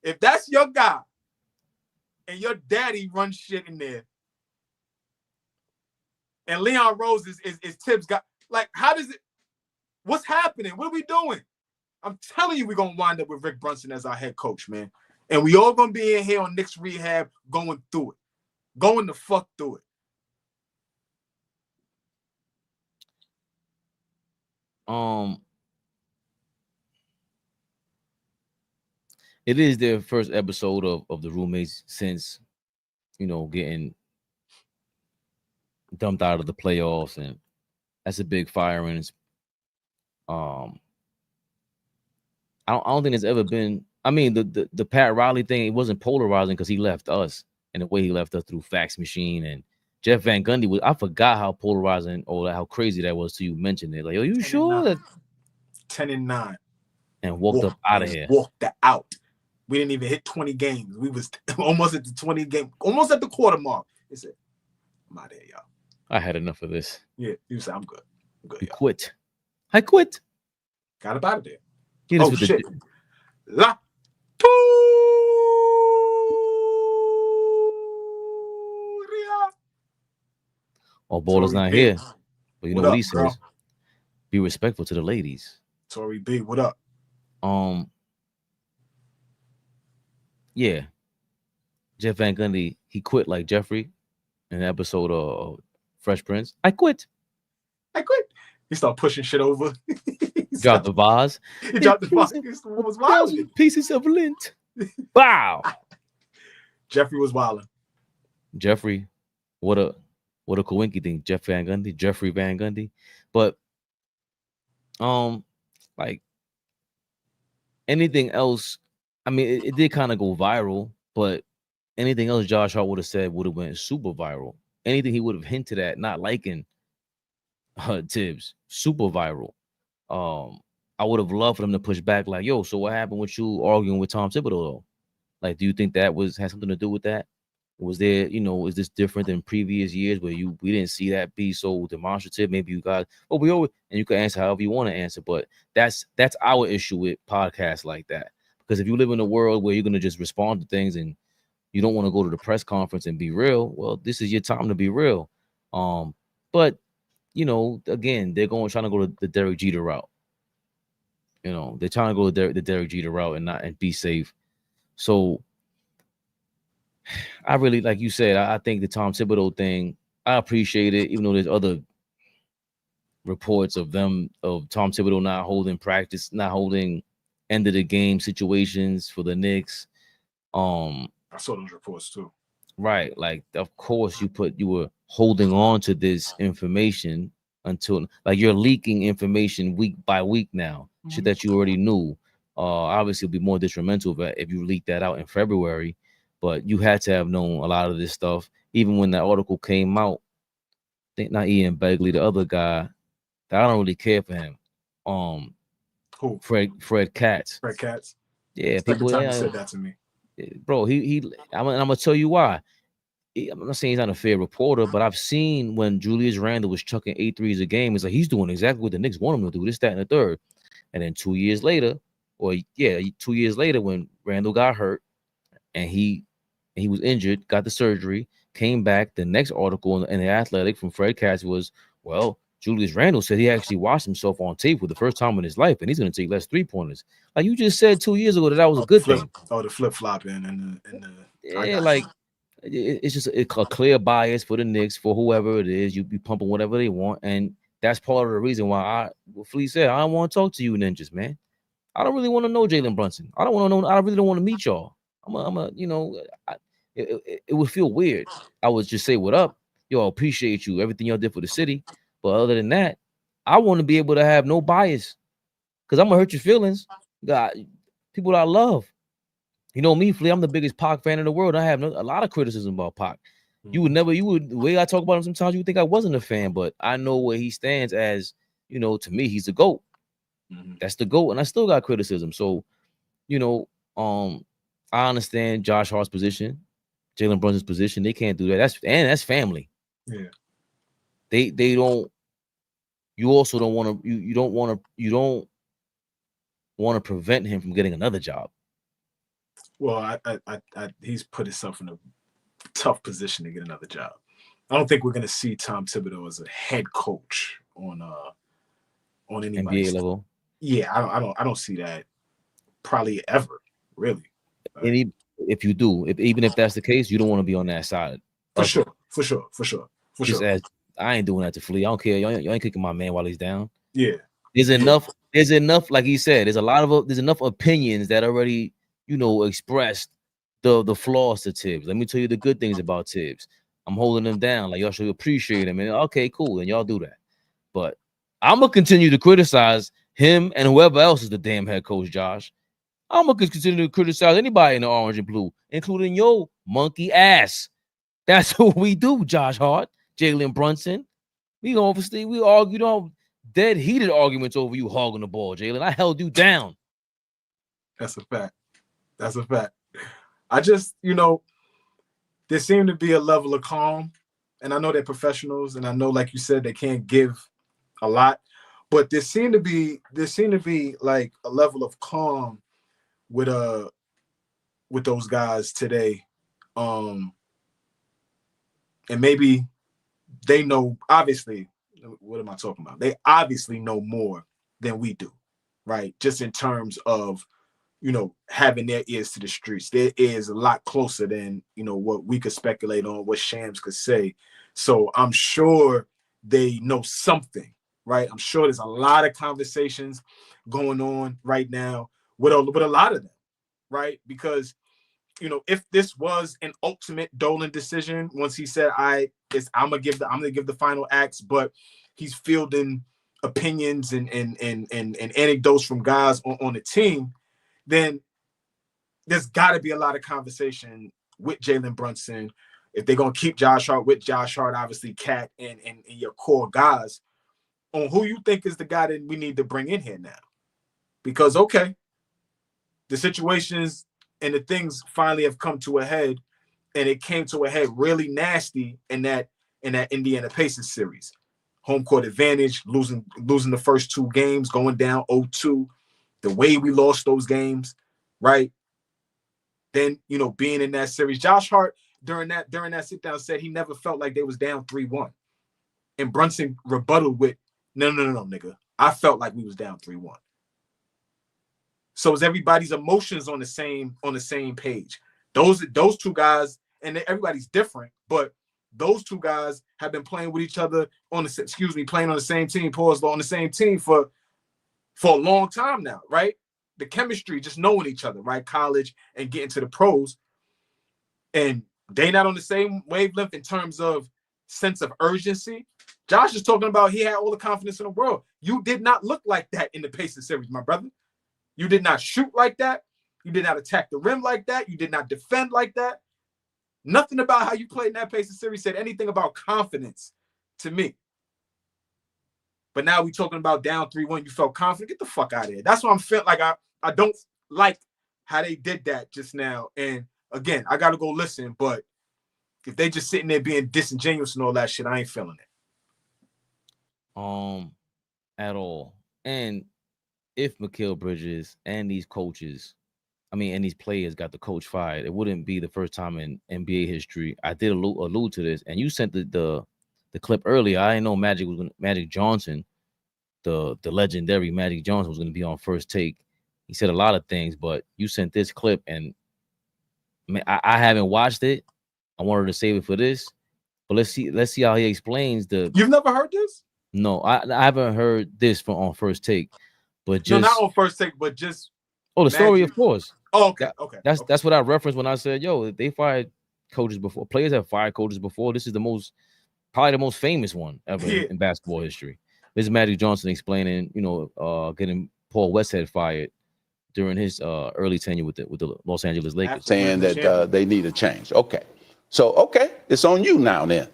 If that's your guy, and your daddy runs shit in there, and Leon Rose is Thibs got, like, how does it, what's happening? What are we doing? I'm telling you, we're going to wind up with Rick Brunson as our head coach, man. And we all going to be in here on Knicks Rehab going through it. Going the fuck through it. It is their first episode of the roommates since, you know, getting dumped out of the playoffs, and that's a big firing. I don't think there's ever been. I mean, the Pat Riley thing, it wasn't polarizing because he left us, and the way he left us through fax machine, and Jeff Van Gundy was. I forgot how polarizing or how crazy that was. Till you mentioned it, like, are you sure that 10-9 and walked up out of here? Walked out. We didn't even hit 20 games. We was almost at the 20 game, almost at the quarter mark. He said, "I'm out of here, y'all. I had enough of this." Yeah, you said, "I'm good. I'm good." He quit. I quit. Got up out of there. Oh shit! La AllBall is not here, but you know what he says? Bro? Be respectful to the ladies. Tory B, what up? Yeah. Jeff Van Gundy, he quit like Jeffrey in an episode of Fresh Prince. I quit. He started pushing shit over. Dropped the vase. He dropped the vase. Was wilding. Pieces of lint. Wow. Jeffrey was wilding. Jeffrey, what a coinky thing. Jeffrey Van Gundy. But like anything else, I mean, it did kind of go viral, but anything else Josh Hart would have said would have went super viral. Anything he would have hinted at not liking Thibs, super viral. I would have loved for them to push back, like, yo, so what happened with you arguing with Tom Thibodeau though? Like, do you think that had something to do with that? Was there, you know, is this different than previous years where we didn't see that be so demonstrative? Maybe you guys, we always, and you can answer however you want to answer, but that's our issue with podcasts like that. Because if you live in a world where you're gonna just respond to things and you don't want to go to the press conference and be real, well, this is your time to be real. But you know, again, they're trying to go to the Derek Jeter route. You know, they're trying to go the Derek Jeter route and be safe. So I really, like you said, I think the Tom Thibodeau thing, I appreciate it, even though there's other reports of Tom Thibodeau not holding practice, not holding end of the game situations for the Knicks. I saw those reports too. Right. Like, of course you were holding on to this information until, like, you're leaking information week by week now. Shit that you already knew. Obviously it'll be more detrimental if you leak that out in February, but you had to have known a lot of this stuff. Even when that article came out, I think not Ian Begley, the other guy, that I don't really care for him. Who? Fred Katz. Fred Katz. Yeah, People said that to me. Bro, I'm gonna tell you why. I'm not saying he's not a fair reporter, but I've seen when Julius Randle was chucking 8 threes a game, it's like he's doing exactly what the Knicks want him to do, this, that, and the third. And then 2 years later, 2 years later, when Randle got hurt and he was injured, got the surgery, came back, the next article in the Athletic from Fred Katz was, well, Julius Randle said he actually watched himself on tape for the first time in his life, and he's going to take less 3-pointers. Like you just said 2 years ago that was a good thing. Oh, the flip flopping and the yeah, like it's just a clear bias for the Knicks, for whoever it is. You be pumping whatever they want, and that's part of the reason why Flea said I don't want to talk to you ninjas, man. I don't really want to know Jalen Brunson. I don't want to know. I really don't want to meet y'all. It would feel weird. I would just say what up, yo. I appreciate you, everything y'all did for the city, but other than that, I want to be able to have no bias, because I'm gonna hurt your feelings. God, people that I love. You know me, Flea. I'm the biggest Pac fan in the world. I have a lot of criticism about Pac. The way I talk about him sometimes, you would think I wasn't a fan, but I know where he stands as, to me, he's the GOAT. That's the GOAT, and I still got criticism. So, I understand Josh Hart's position, Jalen Brunson's position. They can't do that. That's family. Yeah. They don't. You also don't want to. You don't want to prevent him from getting another job. Well, he's put himself in a tough position to get another job. I don't think we're going to see Tom Thibodeau as a head coach on any NBA level. Yeah, I don't see that probably ever, really. If you do, even if that's the case, you don't want to be on that side. For sure. As I ain't doing that to Flea. I don't care. You ain't kicking my man while he's down. Yeah. There's enough, like he said, there's enough opinions that already, expressed the flaws to Thibs. Let me tell you the good things about Thibs. I'm holding them down. Like, y'all should appreciate him. And okay, cool. And y'all do that. But I'm gonna continue to criticize him and whoever else is the damn head coach, Josh. I'm gonna continue to criticize anybody in the orange and blue, including your monkey ass. That's what we do, Josh Hart, Jalen Brunson. We argue, dead heated arguments over you hogging the ball, Jalen. I held you down. That's a fact. I just, there seemed to be a level of calm, and I know they're professionals, and I know, like you said, they can't give a lot, but there seemed to be like a level of calm with those guys today, and maybe they know. Obviously, what am I talking about? They obviously know more than we do, right? Just in terms of having their ears to the streets. Their ears a lot closer than, what we could speculate on, what Shams could say. So I'm sure they know something, right? I'm sure there's a lot of conversations going on right now with a lot of them, right? Because, if this was an ultimate Dolan decision, once he said, I'm gonna give the final acts, but he's fielding opinions and anecdotes from guys on the team, then there's got to be a lot of conversation with Jalen Brunson. If they're going to keep Josh Hart, with Josh Hart, obviously Cat and your core guys, on who you think is the guy that we need to bring in here now. Because, okay, the situations and the things finally have come to a head, and it came to a head really nasty in that Indiana Pacers series. Home court advantage, losing the first two games, going down 0-2. The way we lost those games, right? Then, being in that series, Josh Hart during that sit down said he never felt like they was down 3-1. And Brunson rebutted with, no, nigga. I felt like we was down 3-1. So is everybody's emotions on the same page? Those two guys, and everybody's different, but those two guys have been playing with each other playing on the same team, on the same team for a long time now, right? The chemistry, just knowing each other, right? College and getting to the pros. And they not on the same wavelength in terms of sense of urgency. Josh is talking about he had all the confidence in the world. You did not look like that in the Pacers series, my brother. You did not shoot like that. You did not attack the rim like that. You did not defend like that. Nothing about how you played in that Pacers series said anything about confidence to me. But now we talking about down 3-1. You felt confident. Get the fuck out of here. That's why I'm feeling like I don't like how they did that just now. And again, I got to go listen. But if they just sitting there being disingenuous and all that shit, I ain't feeling it. At all. And if Mikal Bridges and these coaches, and these players got the coach fired, it wouldn't be the first time in NBA history. I did allude to this, and you sent the the clip earlier. I didn't know Magic Johnson, the legendary Magic Johnson, was going to be on First Take. He said a lot of things, but you sent this clip, and man, I haven't watched it. I wanted to save it for this, but let's see how he explains the. You've never heard this? No, I haven't heard this from on First Take, but just no, not on First Take, but just the story, of course. Oh, okay, okay. That's what I referenced when I said, yo, they fired coaches before. Players have fired coaches before. This is probably the most famous one ever in basketball history. This is Magic Johnson explaining, getting Paul Westhead fired during his early tenure with the Los Angeles Lakers. Saying that they need a change. Okay. So, it's on you now then.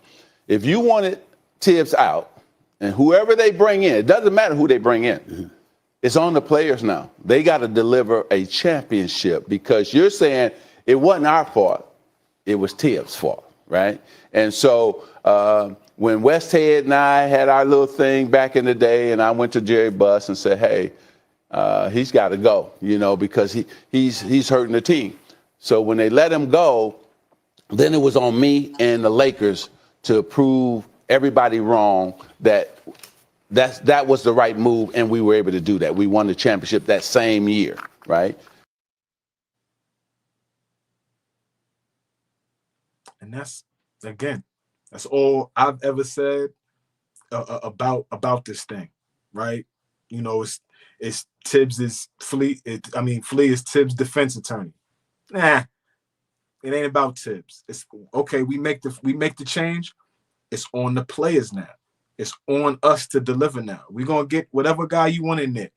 If you wanted Thibs out, and whoever they bring in, it doesn't matter who they bring in. It's on the players now. They got to deliver a championship, because you're saying it wasn't our fault. It was Thibs' fault, right? And so when Westhead and I had our little thing back in the day, and I went to Jerry Buss and said, hey, he's got to go, because he's hurting the team. So when they let him go, then it was on me and the Lakers to prove everybody wrong that was the right move, and we were able to do that. We won the championship that same year, right? And that's all I've ever said about this thing, right? It's Thibs' Flea. Flea is Thibs' defense attorney. Nah, it ain't about Thibs. It's okay. We make the change. It's on the players now. It's on us to deliver now. We're gonna get whatever guy you want in there.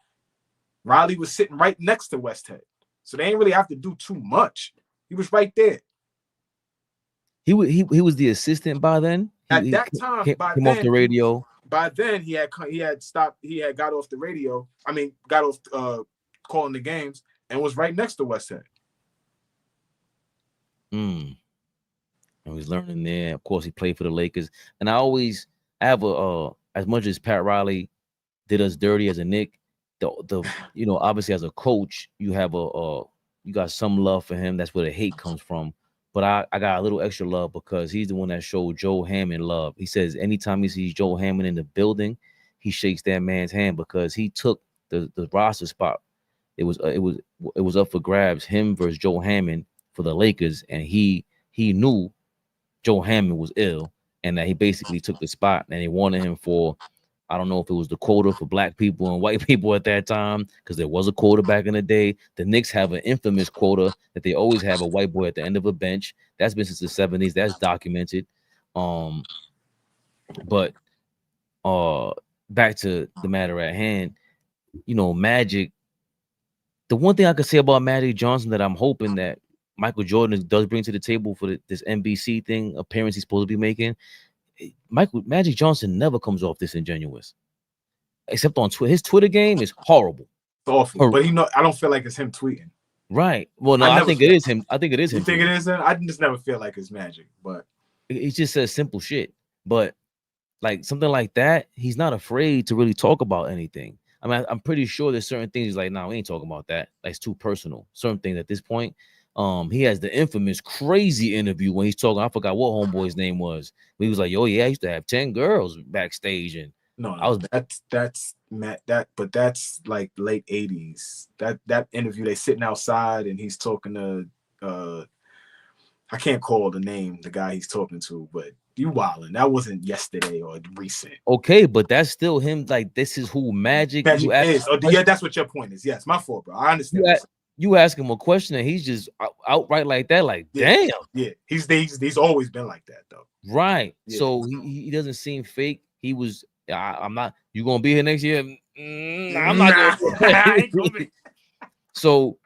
Riley was sitting right next to Westhead, so they ain't really have to do too much. He was right there. He was the assistant by then. At that time, came off the radio. By then, he had stopped. He had got off the radio. Got off calling the games and was right next to Westhead. And he's learning there. Of course, he played for the Lakers. And I have as much as Pat Riley did us dirty as a Knick, obviously as a coach, you have you got some love for him. That's where the hate comes from. But I got a little extra love because he's the one that showed Joe Hammond love. He says anytime he sees Joe Hammond in the building, he shakes that man's hand because he took the roster spot. It was up for grabs, him versus Joe Hammond for the Lakers, and he knew Joe Hammond was ill and that he basically took the spot, and he wanted him for, I don't know if it was the quota for black people and white people at that time, because there was a quota back in the day. The Knicks have an infamous quota that they always have a white boy at the end of a bench. That's been since the 70s. That's documented. But back to the matter at hand, Magic. The one thing I could say about Magic Johnson that I'm hoping that Michael Jordan does bring to the table for this NBC thing appearance he's supposed to be making, Magic Johnson never comes off disingenuous, except on Twitter. His Twitter game is horrible. It's awful. But I don't feel like it's him tweeting. Right. Well, no, I think it is him. I think it is him. You think it is him? I just never feel like it's Magic, but he just says simple shit. But like something like that, he's not afraid to really talk about anything. I'm pretty sure there's certain things he's like, no, we ain't talking about that. Like, it's too personal. Certain things at this point. He has the infamous crazy interview when he's talking. I forgot what homeboy's name was. He was like, "Yo, yeah, I used to have 10 girls backstage," and that's like late 80s. That interview, they sitting outside and he's talking to I can't call the name the guy he's talking to, but you wildin'. That wasn't yesterday or recent. Okay, but that's still him. Like, this is who Magic is. Yeah, that's what your point is. Yes, my fault, bro. I understand. You ask him a question and he's just outright like that, like, damn. Yeah, he's always been like that, though. Right. Yeah. So he doesn't seem fake. He was, I'm not, you gonna be here next year? I'm not gonna be. So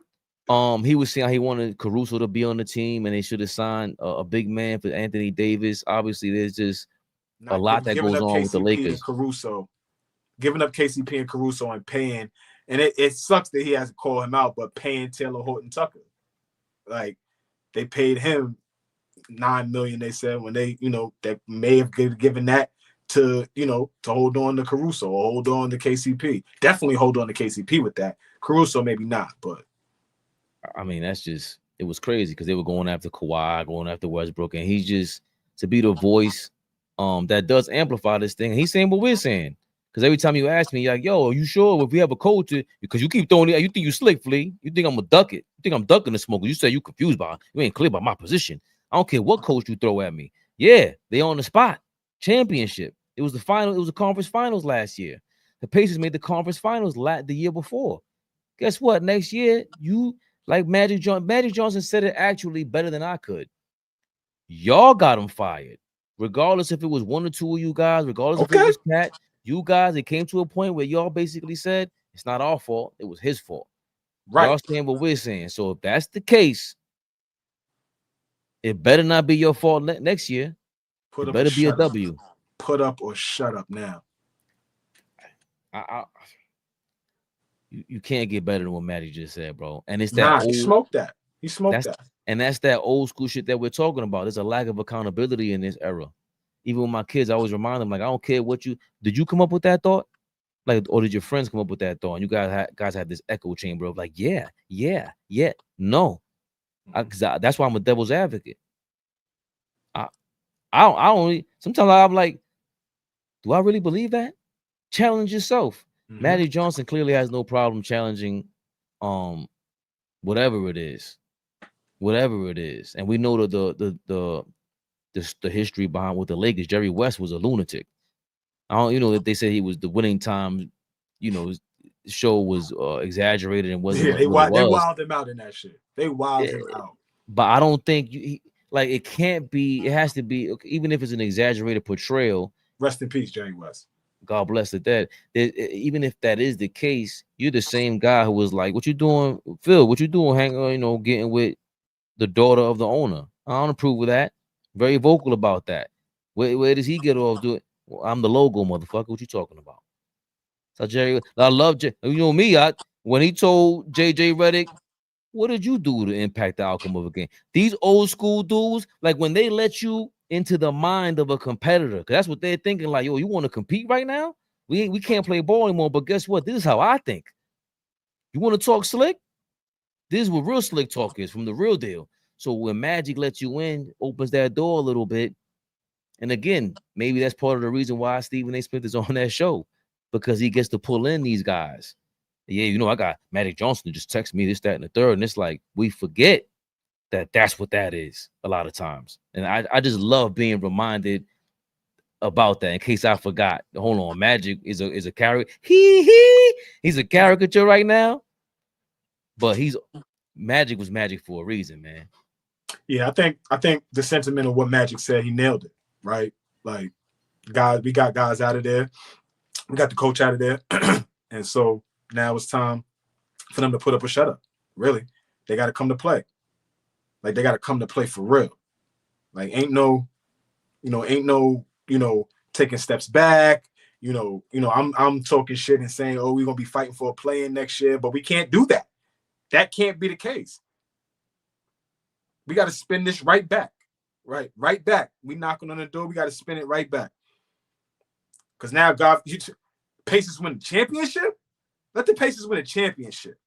he was saying he wanted Caruso to be on the team and they should have signed a big man for Anthony Davis. Obviously, there's just a lot that goes on with the Lakers. Giving up KCP and Caruso and paying. And it sucks that he has to call him out, but paying Taylor Horton Tucker, like, they paid him $9 million. They said when they may have given that to hold on to Caruso or hold on to KCP. Definitely hold on to KCP with that. Caruso maybe not, but that's just, it was crazy because they were going after Kawhi, going after Westbrook, and he's just, to be the voice that does amplify this thing. And he's saying what we're saying. Because every time you ask me, you're like, yo, are you sure if we have a coach? Because you keep throwing it, you think you slick, Flea. You think I'm gonna duck it. You think I'm ducking the smoke. You say you confused by it. You ain't clear about my position. I don't care what coach you throw at me. Yeah, they on the spot. Championship. It was the final, it was the conference finals last year. The Pacers made the conference finals the year before. Guess what? Next year, you like Magic Johnson said it actually better than I could. Y'all got him fired. Regardless if it was one or two of you guys, regardless if it was Cat. You guys, it came to a point where y'all basically said it's not our fault, it was his fault. Right. Y'all saying what we're saying. So if that's the case, it better not be your fault next year. It better be a W. Put up or shut up now. You can't get better than what Matty just said, bro. And it's that he smoked that. He smoked that. And that's that old school shit that we're talking about. There's a lack of accountability in this era. Even with my kids, I always remind them, like, I don't care what did you come up with that thought? Like, or did your friends come up with that thought? And you guys have this echo chamber of like, yeah. No. That's why I'm a devil's advocate. I only sometimes I'm like, do I really believe that? Challenge yourself. Mm-hmm. Magic Johnson clearly has no problem challenging whatever it is. And we know the history behind with the Lakers. Jerry West was a lunatic. That they said he was the winning time, show was exaggerated and wasn't. Yeah, they wilded him out in that shit. They wilded him out. But I don't think it can't be. It has to be, even if it's an exaggerated portrayal. Rest in peace, Jerry West. God bless the dead. Even if that is the case, you're the same guy who was like, "What you doing, Phil? What you doing? Getting with the daughter of the owner? I don't approve of that." Very vocal about that. Where does he get off? Do it? Well, I'm the logo, motherfucker. What you talking about? So Jerry, I love me. When he told JJ Redick, what did you do to impact the outcome of a game? These old school dudes, like when they let you into the mind of a competitor, because that's what they're thinking. Like, yo, you want to compete right now? We can't play ball anymore. But guess what? This is how I think. You want to talk slick? This is what real slick talk is, from the real deal. So when Magic lets you in, opens that door a little bit. And again, maybe that's part of the reason why Stephen A. Smith is on that show, because he gets to pull in these guys. Yeah, I got Magic Johnson to just text me this, that, and the third. And it's like, we forget that that's what that is a lot of times. And I just love being reminded about that in case I forgot. Hold on, Magic is a character. He's a caricature right now. But Magic was Magic for a reason, man. Yeah, I think the sentiment of what Magic said, he nailed it, right? Like, guys, we got guys out of there. We got the coach out of there. And so now it's time for them to put up or shut up. Really. They got to come to play. Like, they got to come to play for real. Like, ain't no taking steps back. I'm talking shit and saying, oh, we're going to be fighting for a play-in next year, but we can't do that. That can't be the case. We got to spin this right back. Right back. We knocking on the door. We got to spin it right back. Because now, God, Pacers win the championship? Let the Pacers win a championship.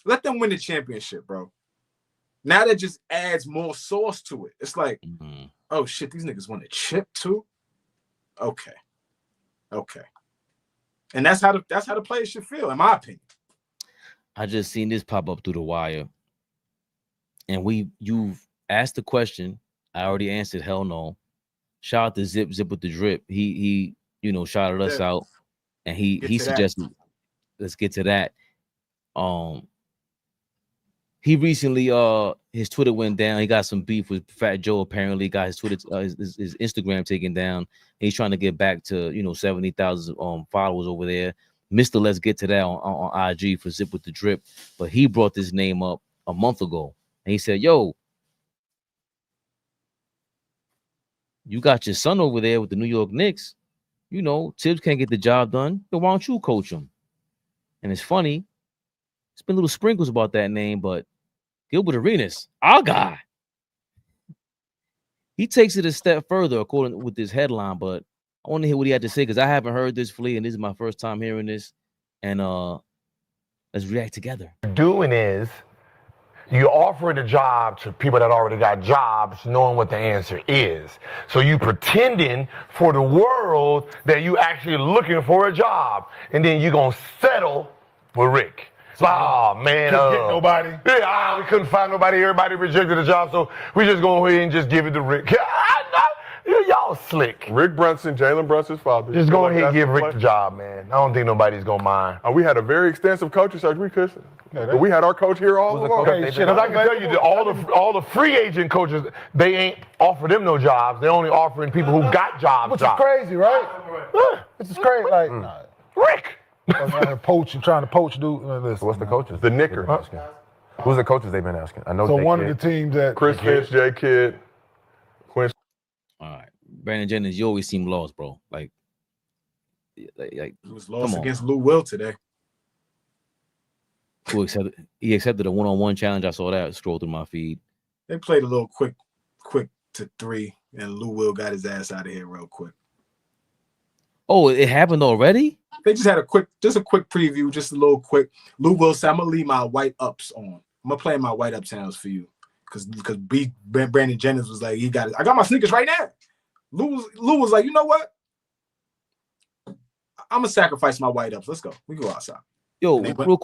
Let them win the championship, bro. Now that just adds more sauce to it. It's like, oh shit, these niggas won a chip too? Okay. And that's how the players should feel, in my opinion. I just seen this pop up through the wire. And you've asked the question. I already answered, hell no. Shout out to Zip with the drip. He shouted us out, and he suggested, let's get to that. He recently his Twitter went down. He got some beef with Fat Joe. Apparently, got his Twitter his Instagram taken down. He's trying to get back to 70,000 followers over there. Mr. Let's get to that on IG for Zip with the Drip. But he brought this name up a month ago, and he said, "Yo, you got your son over there with the New York Knicks. Thibs can't get the job done. So why don't you coach him?" And it's funny. It's been little sprinkles about that name, but Gilbert Arenas, our guy, he takes it a step further according with this headline. But I want to hear what he had to say, because I haven't heard this, Flea, and this is my first time hearing this. And let's react together. Doing is You're offering a job to people that already got jobs, knowing what the answer is. So you pretending for the world that you actually looking for a job, and then you're gonna settle with Rick. Oh man, couldn't get nobody. Yeah, we couldn't find nobody. Everybody rejected the job, so we just go ahead and just give it to Rick. Y'all slick. Rick Brunson, Jalen Brunson's father. Just go ahead and give Rick the job, man. I don't think nobody's gonna mind. We had a very extensive coaching search. We had our coach here all along. Because I can tell you that all the free agent coaches, they ain't offering them no jobs. They're only offering people who got jobs. Which is crazy, right? This is crazy. Like Rick. trying to poach dude. So what's the coaches? The Knicker. Who's the coaches they've been asking? I know. So one of the teams that Chris Finch, J. Kidd, Quinn. All right, Brandon Jennings, you always seem lost, bro. Like he was lost against Lou Will today. He accepted a one-on-one challenge. I saw that scroll through my feed. They played a little quick to 3, and Lou Will got his ass out of here real quick. Oh, it happened already? They just had a quick preview, just a little quick. Lou Will said, "I'm gonna leave my white ups on. I'm gonna play my white up sounds for you." Because Brandon Jennings was like, "He got it. I got my sneakers right now." Lou was like, "You know what? I'm gonna sacrifice my white ups. Let's go. We go outside." Yo, real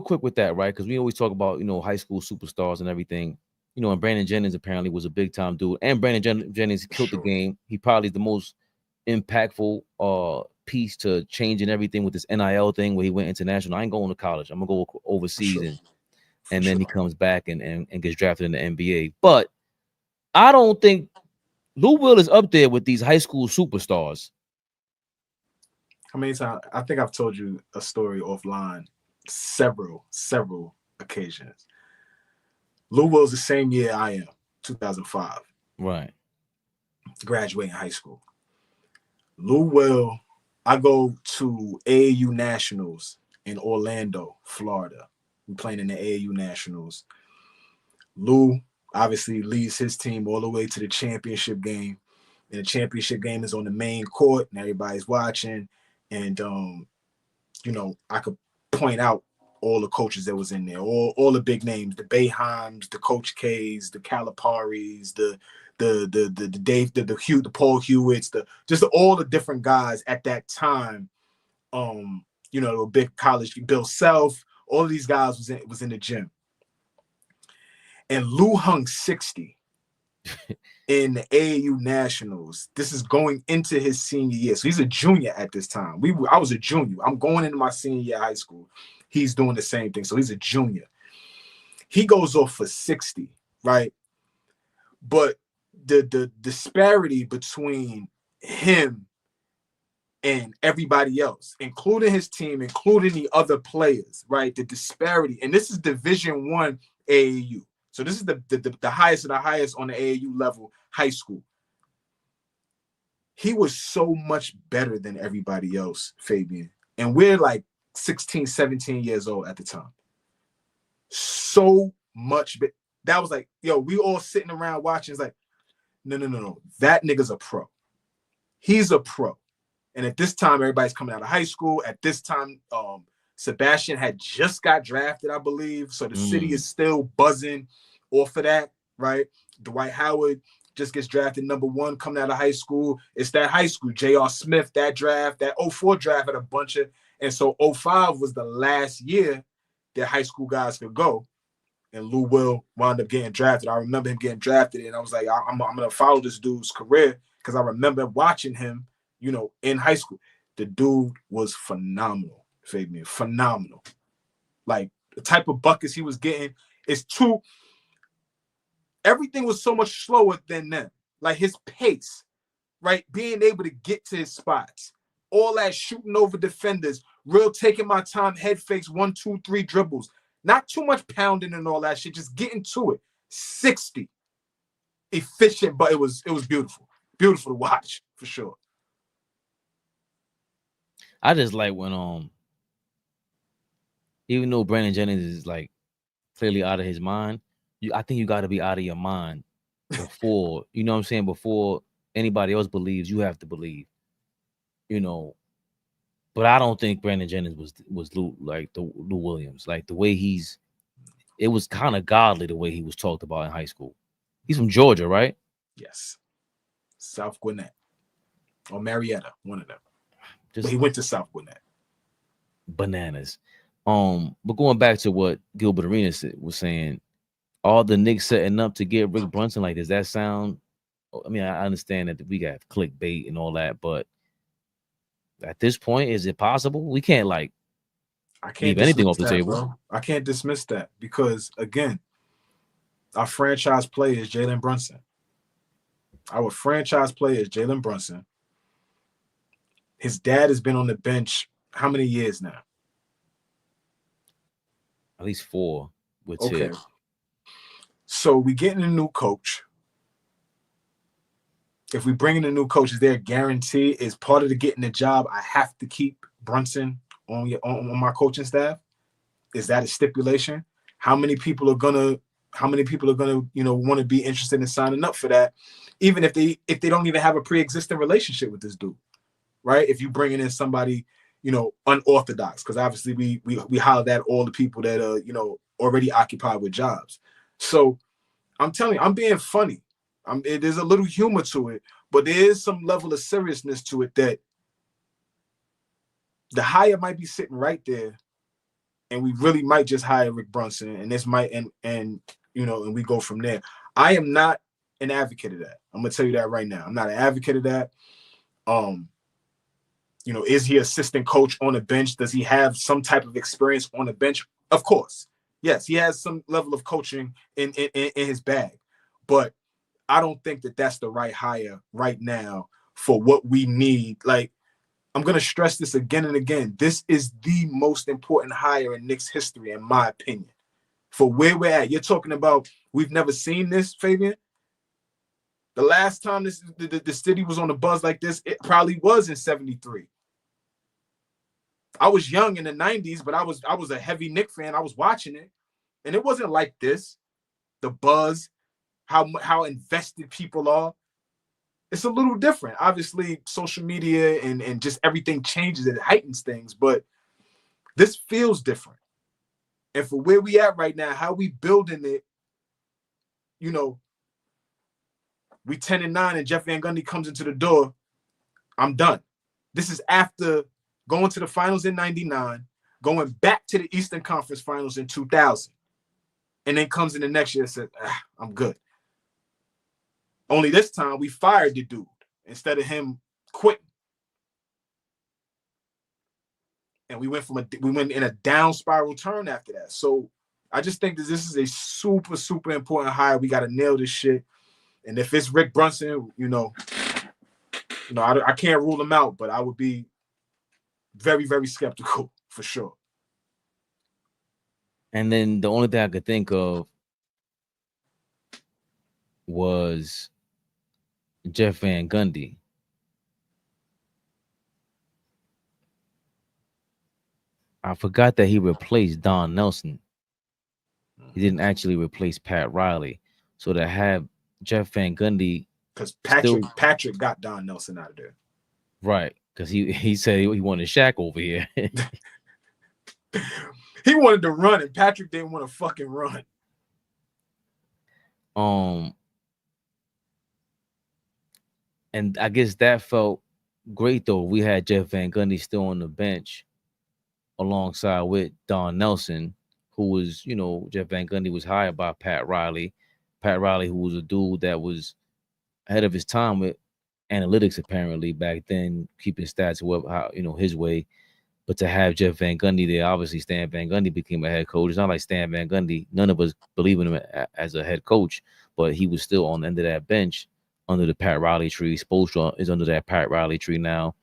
quick with that, right? Because we always talk about, high school superstars and everything. And Brandon Jennings apparently was a big time dude. And Brandon Jennings killed the game. He probably the most impactful piece to changing everything with this NIL thing where he went international. I ain't going to college. I'm gonna go overseas and then he comes back and gets drafted in the NBA. But I don't think Lou Will is up there with these high school superstars. How many times? I think I've told you a story offline several occasions. Lou Will's the same year I am, 2005. Right. Graduating high school. Lou Will, I go to AAU Nationals in Orlando, Florida. We're playing in the AAU Nationals. Lou obviously leads his team all the way to the championship game. And the championship game is on the main court and everybody's watching. And, I could point out all the coaches that was in there, all the big names, the Boeheims, the Coach K's, the Caliparis, the Dave, the Paul Hewitts, just all the different guys at that time. A big college, Bill Self, all of these guys was in the gym. And Lou hung 60 in the AAU Nationals. This is going into his senior year. So he's a junior at this time. I was a junior. I'm going into my senior year of high school. He's doing the same thing. So he's a junior. He goes off for 60, right? But the disparity between him and everybody else, including his team, including the other players, right? The disparity. And this is Division I AAU. So this is the highest of the highest on the AAU level, high school. He was so much better than everybody else, Fabian. And we're like 16, 17 years old at the time. So much. That was like, we all sitting around watching. It's like, no. That nigga's a pro. He's a pro. And at this time, everybody's coming out of high school. At this time, Sebastian had just got drafted, I believe. So the city is still buzzing off of that, right? Dwight Howard just gets drafted #1 coming out of high school. It's that high school. J.R. Smith, that draft, that 04 draft had a bunch of, and so 05 was the last year that high school guys could go. And Lou Will wound up getting drafted. I remember him getting drafted, and I was like, I'm going to follow this dude's career because I remember watching him, in high school. The dude was phenomenal, Fabian, phenomenal. Like, the type of buckets he was getting is everything was so much slower than them. Like, his pace, right? Being able to get to his spots. All that shooting over defenders, real taking my time, head fakes, 1, 2, 3 dribbles. Not too much pounding and all that shit, just getting to it. 60. Efficient, but it was beautiful. Beautiful to watch, for sure. I just like when even though Brandon Jennings is like clearly out of his mind, I think you got to be out of your mind before, before anybody else believes, you have to believe. But I don't think Brandon Jennings was Lou Williams. Like the way he's it was kind of godly the way he was talked about in high school. He's from Georgia, right? Yes. South Gwinnett or Marietta, one of them. Just But he went to South Gwinnett. Bananas. But going back to what Gilbert Arenas was saying, all the Knicks setting up to get Rick Brunson, like, does that sound? I mean, I understand that we got clickbait and all that, but at this point, is it possible? We can't I can't leave anything off the that, table. bro. I can't dismiss that because, again, our franchise player is Jalen Brunson. Our franchise player is Jalen Brunson. His dad has been on the bench how many years now? At least 4 with Thibs. So we getting a new coach. If we bring in a new coach, is there a guarantee? Is part of the getting the job, I have to keep Brunson on my coaching staff? Is that a stipulation? How many people are gonna, want to be interested in signing up for that, even if they don't even have a pre-existing relationship with this dude, right? If you bringing in somebody, unorthodox, because obviously we hollered at all the people that already occupied with jobs. So I'm telling you, I'm being funny. There's a little humor to it, but there is some level of seriousness to it that the hire might be sitting right there, and we really might just hire Rick Brunson, and this might and we go from there. I am not an advocate of that. I'm gonna tell you that right now. I'm not an advocate of that. Is he assistant coach on the bench? Does he have some type of experience on the bench? Of course. Yes, he has some level of coaching in his bag, but I don't think that that's the right hire right now for what we need. Like, I'm going to stress this again and again. This is the most important hire in Knicks history, in my opinion. For where we're at, you're talking about we've never seen this, Fabian. The last time the city was on the buzz like this, it probably was in '73. I was young in the '90s, but I was a heavy Knicks fan. I was watching it, and it wasn't like this. The buzz, how invested people are. It's a little different. Obviously, social media and just everything changes. It heightens things, but this feels different. And for where we at right now, how we building it, we 10-9 and Jeff Van Gundy comes into the door, I'm done. This is after going to the finals in '99, going back to the Eastern Conference Finals in 2000, and then comes in the next year and says, I'm good. Only this time we fired the dude instead of him quitting. And we went in a down spiral turn after that. So I just think that this is a super, super important hire. We got to nail this shit. And if it's Rick Brunson, I can't rule him out, but I would be very, very skeptical for sure. And then the only thing I could think of was Jeff Van Gundy. I forgot that he replaced Don Nelson. He didn't actually replace Pat Riley. So to have Jeff Van Gundy, because Patrick got Don Nelson out of there, right? Because he said he wanted Shaq over here. He wanted to run, and Patrick didn't want to fucking run. And I guess that felt great though. We had Jeff Van Gundy still on the bench alongside with Don Nelson, who was, Jeff Van Gundy was hired by Pat Riley. Pat Riley, who was a dude that was ahead of his time with analytics, apparently back then, keeping stats his way. But to have Jeff Van Gundy there, obviously Stan Van Gundy became a head coach. It's not like Stan Van Gundy, none of us believe in him as a head coach, but he was still on the end of that bench under the Pat Riley tree. Spoelstra is under that Pat Riley tree now.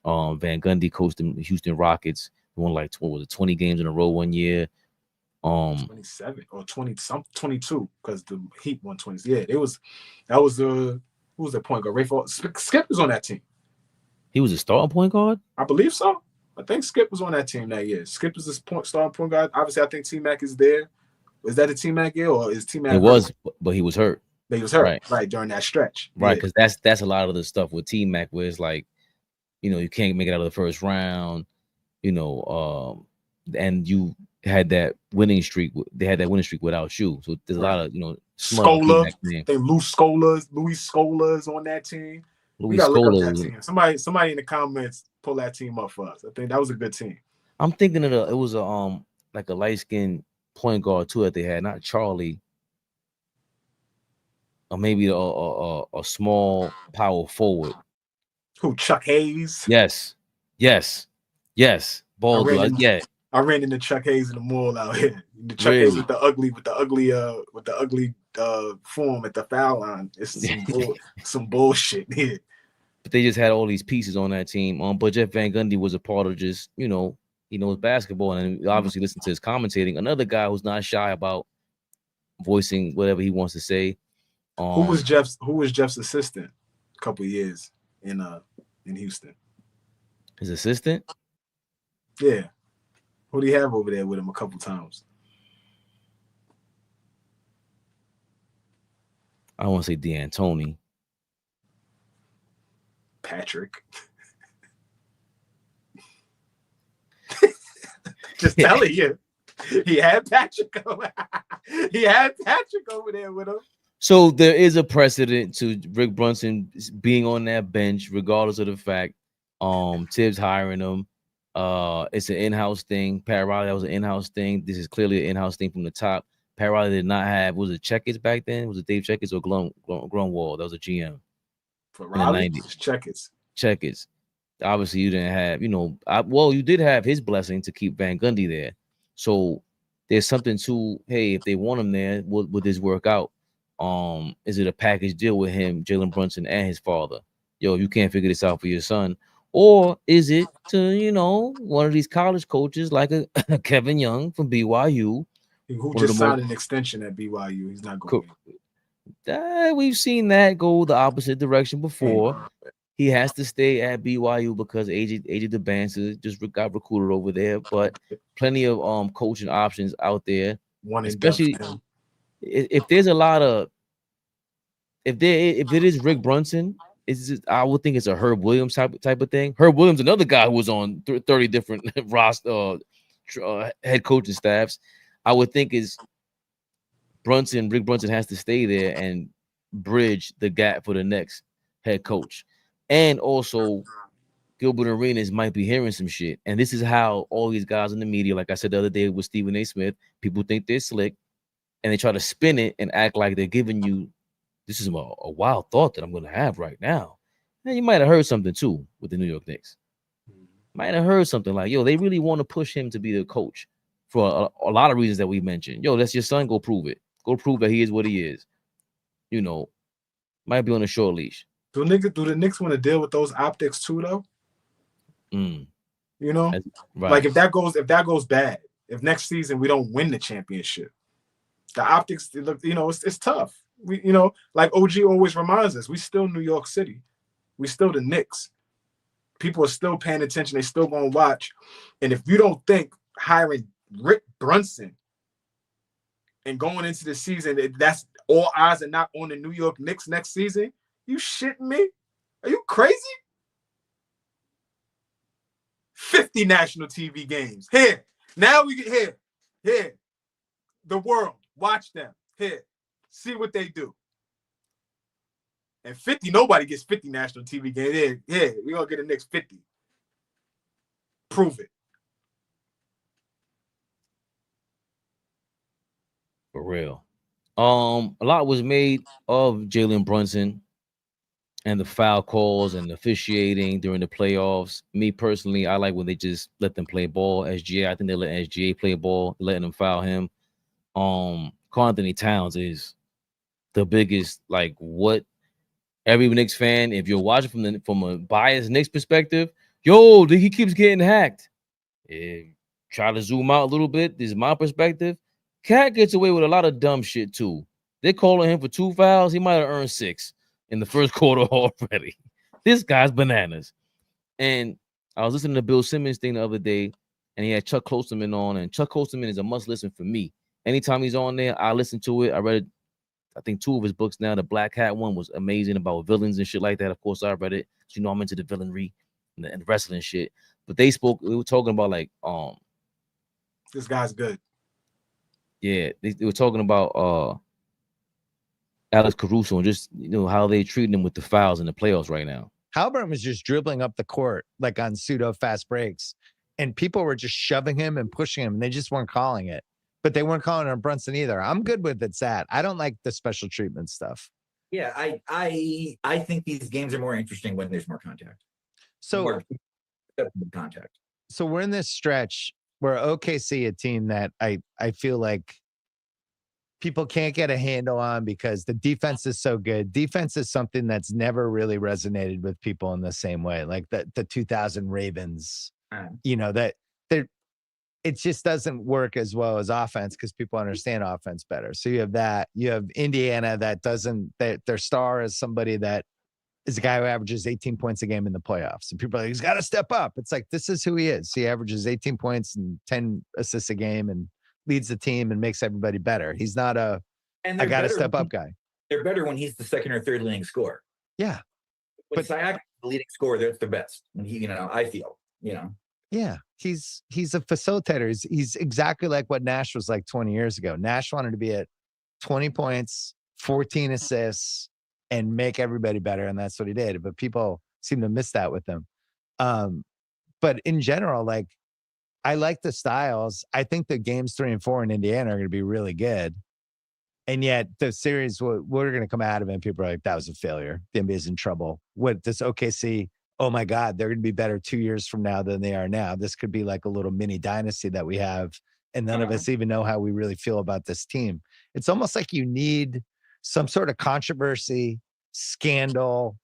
Van Gundy coached the Houston Rockets, won 20 games in a row one year. 27 or 22, because the Heat won 20. Yeah, that was who was the point guard? Skip was on that team. He was a starting point guard? I believe so. I think Skip was on that team that year. Skip is the starting point guard. Obviously, I think T-Mac is there. Is that a T-Mac year, or is T-Mac? It was, but he was hurt. But he was hurt, right during that stretch. Right, because that's a lot of the stuff with T-Mac, where it's like, you can't make it out of the first round, and you had that winning streak. They had that winning streak without you. So there's a lot of Scola. They Louis Scola's on that team. We gotta look up that team. Somebody in the comments pull that team up for us. I think that was a good team. I'm thinking of it was a like a light skinned point guard too that they had, not Charlie, or maybe a small power forward. Who? Chuck Hayes. Yes. Ball dude. Yeah. I ran into Chuck Hayes in the mall out here. The Chuck Hayes with the ugly form at the foul line. It's some bullshit here. But they just had all these pieces on that team. But Jeff Van Gundy was a part of just, he knows basketball, and obviously listen to his commentating. Another guy who's not shy about voicing whatever he wants to say. Who was Jeff's assistant a couple of years in Houston? His assistant? Yeah. Who do you have over there with him a couple times? I want to say D'Antoni. Patrick. Just telling you. He had Patrick over. He had Patrick over there with him. So there is a precedent to Rick Brunson being on that bench, regardless of the fact Thibs hiring him. It's an in-house thing. Pat Riley, that was an in-house thing. This is clearly an in-house thing from the top. Pat Riley did not have, was it Checkers back then? Was it Dave Checkers or Grunwald? That was a GM. For Riley, Checkers. Obviously, you didn't have, you did have his blessing to keep Van Gundy there. So there's something to, hey, if they want him there, would this work out? Is it a package deal with him, Jalen Brunson, and his father? Yo, you can't figure this out for your son. Or is it to, one of these college coaches like a Kevin Young from BYU, who just signed an extension at BYU? He's not going. We've seen that go the opposite direction before. He has to stay at BYU because AJ DeBancer just got recruited over there. But plenty of coaching options out there. Especially if there's a lot of if it is Rick Brunson. I would think it's a Herb Williams type of thing. Herb Williams, another guy who was on 30 different head coaching staffs. I would think is Rick Brunson has to stay there and bridge the gap for the next head coach. And also Gilbert Arenas might be hearing some shit. And this is how all these guys in the media, like I said the other day with Stephen A. Smith, people think they're slick and they try to spin it and act like they're giving you, this is a wild thought that I'm going to have right now. And you might have heard something too with the New York Knicks. Might have heard something like, yo, they really want to push him to be the coach for a lot of reasons that we mentioned. Yo, that's your son. Go prove it. Go prove that he is what he is. Might be on a short leash. Do the Knicks want to deal with those optics too, though? Right. Like if that goes bad, if next season we don't win the championship, the optics, it's tough. We, like OG always reminds us, we still New York City. We still the Knicks. People are still paying attention. They still gonna watch. And if you don't think hiring Rick Brunson and going into the season, that's all eyes are not on the New York Knicks next season, you shitting me? Are you crazy? 50 national TV games. Here. Now we get here. Here. The world. Watch them. Here. See what they do. And 50, nobody gets 50 national TV games. Yeah, we're going to get the next 50. Prove it. For real. A lot was made of Jalen Brunson and the foul calls and the officiating during the playoffs. Me personally, I like when they just let them play ball. SGA, I think they let SGA play ball, letting them foul him. Karl Anthony Towns is the biggest, like, what every Knicks fan, if you're watching from a biased Knicks perspective, yo, he keeps getting hacked. Try to zoom out a little bit. This is my perspective. Cat gets away with a lot of dumb shit too. They're calling him for 2 fouls. He might have earned 6 in the first quarter already. This guy's bananas. And I was listening to Bill Simmons thing the other day, and he had Chuck Klosterman on, and Chuck Klosterman is a must listen for me. Anytime he's on there, I listen to it. I read, I think, 2 of his books now. The Black Hat one was amazing about villains and shit like that. Of course, I read it. So, I'm into the villainry and the wrestling shit. But we were talking about like This guy's good. Yeah, they were talking about Alex Caruso and just how they treating him with the fouls in the playoffs right now. Halliburton was just dribbling up the court like on pseudo fast breaks, and people were just shoving him and pushing him, and they just weren't calling it. But they weren't calling it on Brunson either. I'm good with it, Sad. I don't like the special treatment stuff. Yeah, I think these games are more interesting when there's more contact. So contact. So we're in this stretch where OKC, a team that I feel like people can't get a handle on because the defense is so good. Defense is something that's never really resonated with people in the same way. Like the 2000 Ravens, that it just doesn't work as well as offense because people understand offense better. So you have that. You have Indiana that their star is somebody that is a guy who averages 18 points a game in the playoffs. And people are like, he's got to step up. It's like, this is who he is. He averages 18 points and 10 assists a game and leads the team and makes everybody better. He's not I got to step up guy. They're better when he's the second or third leading scorer. Yeah. When Siakam is the leading scorer, that's the best. And he, I feel, Yeah, he's a facilitator. He's exactly like what Nash was like 20 years ago. Nash wanted to be at 20 points, 14 assists, and make everybody better, and that's what he did. But people seem to miss that with him. But in general, like I like the styles. I think the games 3 and 4 in Indiana are going to be really good. And yet the series, we're going to come out of it and people are like, that was a failure. The NBA is in trouble. What does OKC? Oh my God, they're going to be better 2 years from now than they are now. This could be like a little mini dynasty that we have. And none of us even know how we really feel about this team. It's almost like you need some sort of controversy, scandal,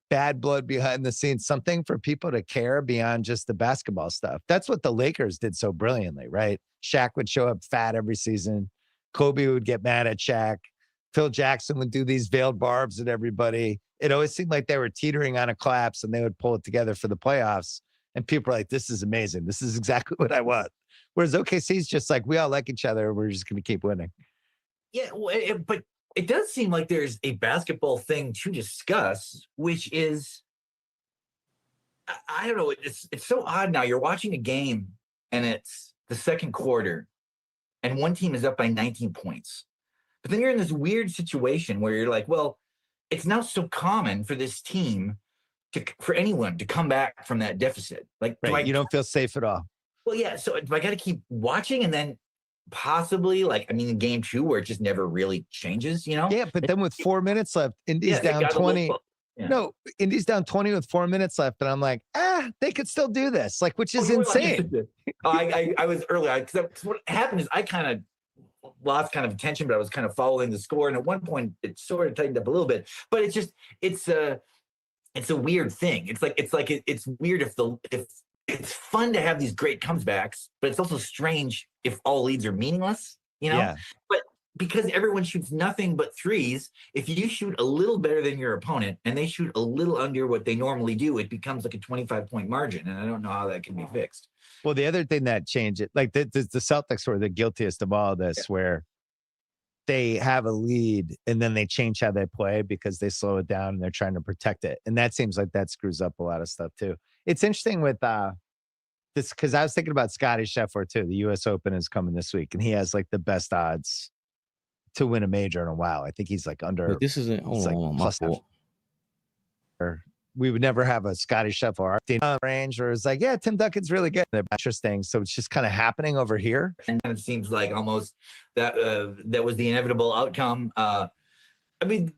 bad blood behind the scenes, something for people to care beyond just the basketball stuff. That's what the Lakers did so brilliantly, right? Shaq would show up fat every season. Kobe would get mad at Shaq. Phil Jackson would do these veiled barbs at everybody. It always seemed like they were teetering on a collapse and they would pull it together for the playoffs. And people are like, this is amazing. This is exactly what I want. Whereas OKC is just like, we all like each other. We're just going to keep winning. Yeah, but it does seem like there's a basketball thing to discuss, which is, I don't know, it's so odd now. You're watching a game and it's the second quarter and one team is up by 19 points. But then you're in this weird situation where you're like, well, it's now so common for this team for anyone to come back from that deficit. Like, right. You don't feel safe at all. Well, yeah. So do I got to keep watching and then possibly in game 2 where it just never really changes, Yeah, but then with 4 minutes left, Indy's down 20. Yeah. No, Indy's down 20 with 4 minutes left. And I'm like, they could still do this, which is insane. I was early. Because what happened is I kind of lost attention, but I was kind of following the score. And at one point it sort of tightened up a little bit, but it's a weird thing. It's weird if it's fun to have these great comebacks, but it's also strange if all leads are meaningless, Yeah. But because everyone shoots nothing but threes, if you shoot a little better than your opponent and they shoot a little under what they normally do, it becomes like a 25-point margin. And I don't know how that can be fixed. Well, the other thing that changed it, like the Celtics were the guiltiest of all of this, where they have a lead and then they change how they play because they slow it down and they're trying to protect it. And that seems like that screws up a lot of stuff too. It's interesting with this, because I was thinking about Scottie Scheffler too. The US Open is coming this week and he has like the best odds to win a major in a while. I think he's like under. But this isn't plus. We would never have a Scottie Scheffler range where it's like, yeah, Tim Duncan's really good. They're interesting. So it's just kind of happening over here. And it seems like almost that was the inevitable outcome.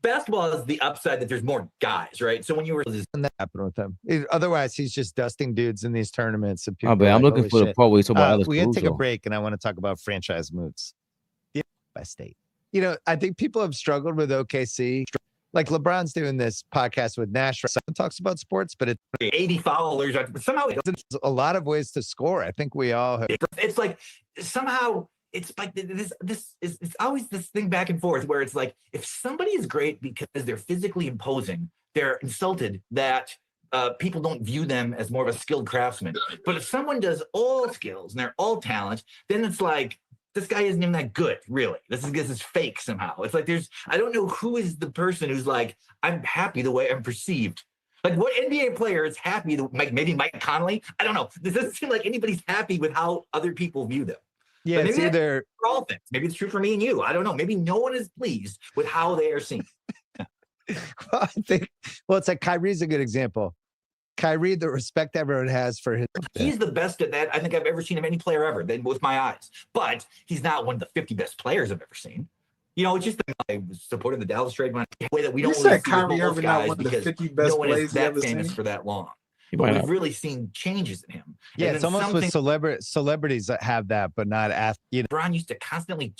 Basketball is the upside that there's more guys, right? So when you were that happened with him, otherwise he's just dusting dudes in these tournaments. And people I'm looking for the part where you talk about Alex we got to Caruso. take a break, and I want to talk about franchise moves. By state, I think people have struggled with OKC. Like LeBron's doing this podcast with Nash. Someone talks about sports, but it's 80 followers. Somehow there's a lot of ways to score. I think we all have. It's like somehow it's like this is it's always this thing back and forth where it's like if somebody is great because they're physically imposing, they're insulted that people don't view them as more of a skilled craftsman. But if someone does all skills and they're all talent, then it's like, this guy isn't even that good, really. This is fake somehow. It's like I don't know who is the person who's like, I'm happy the way I'm perceived. Like, what NBA player is happy? Maybe Mike Conley. I don't know. This doesn't seem like anybody's happy with how other people view them. Yeah, but it's maybe either for all things. Maybe it's true for me and you. I don't know. Maybe no one is pleased with how they are seen. well, I think. Well, it's like Kyrie's a good example. Kyrie, the respect everyone has for his. He's the best at that I think I've ever seen of any player ever, then with my eyes. But he's not one of the 50 best players I've ever seen. You know, it's just I was supporting the Dallas trade when way that we don't really see Kyrie most Irving guys not one of the because 50 best no one players is you that ever famous seen? for that long. He But might we've not. really seen changes in him. Yeah, And it's then almost with something celebrities that have that, but not athletes. You know, LeBron used to constantly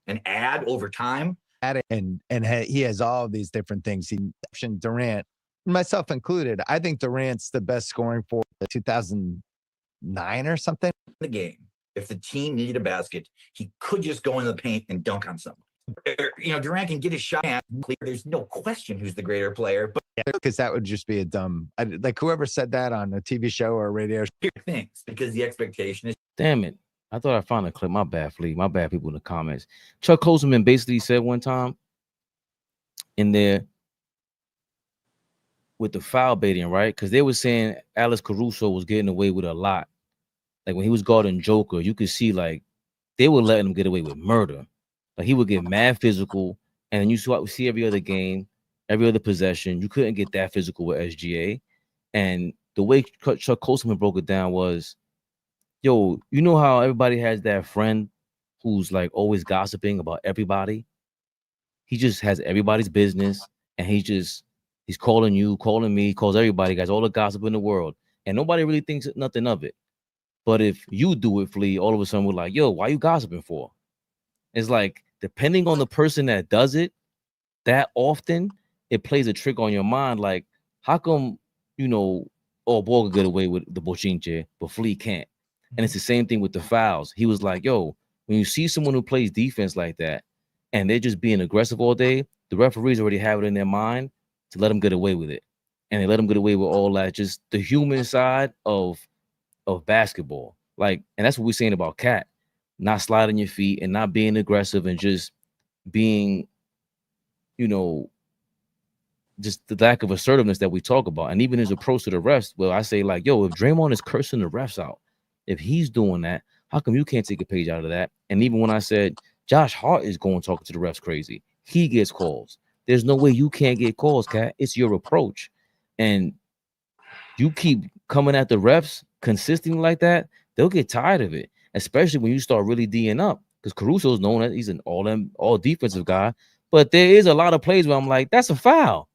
and add over time. at it, and he has all these different things. He mentioned Durant, myself included. I think Durant's the best scoring for 2009 or something. The game, if the team needed a basket, he could just go in the paint and dunk on someone. You know, Durant can get his shot. There's no question who's the greater player, but Because that would just be a dumb, like whoever said that on a TV show or a radio show. things because the expectation is. Damn it. I thought I found a clip. My bad, Flea. My bad, people in the comments. Chuck Klosterman basically said one time in there with the foul baiting, right? Because they were saying Alex Caruso was getting away with a lot. Like when he was guarding Joker, you could see like they were letting him get away with murder. Like he would get mad physical, and then you see every other game, every other possession. You couldn't get that physical with SGA. And the way Chuck Klosterman broke it down was, yo, you know how everybody has that friend who's like always gossiping about everybody? He just has everybody's business, and he's calling you, calling me, calls everybody, guys, all the gossip in the world. And nobody really thinks nothing of it. But if you do it, Flea, all of a sudden we're like, yo, why you gossiping for? It's like, depending on the person that does it that often, it plays a trick on your mind. Like, how come, you know, Ball could get away with the bochinche, but Flea can't? And it's the same thing with the fouls. He was like, yo, when you see someone who plays defense like that and they're just being aggressive all day, the referees already have it in their mind to let them get away with it. And they let them get away with all that, just the human side of basketball. Like, and that's what we're saying about Cat, not sliding your feet and not being aggressive and just being, you know, just the lack of assertiveness that we talk about. And even his approach to the refs, well, I say like, yo, if Draymond is cursing the refs out, if he's doing that, how come you can't take a page out of that? And even when I said Josh Hart is going talking to the refs crazy, he gets calls. There's no way you can't get calls, Cat. It's your approach. And you keep coming at the refs consistently like that, they'll get tired of it, especially when you start really D'ing up. Because Caruso's known that he's an all defensive guy, but there is a lot of plays where I'm like, that's a foul.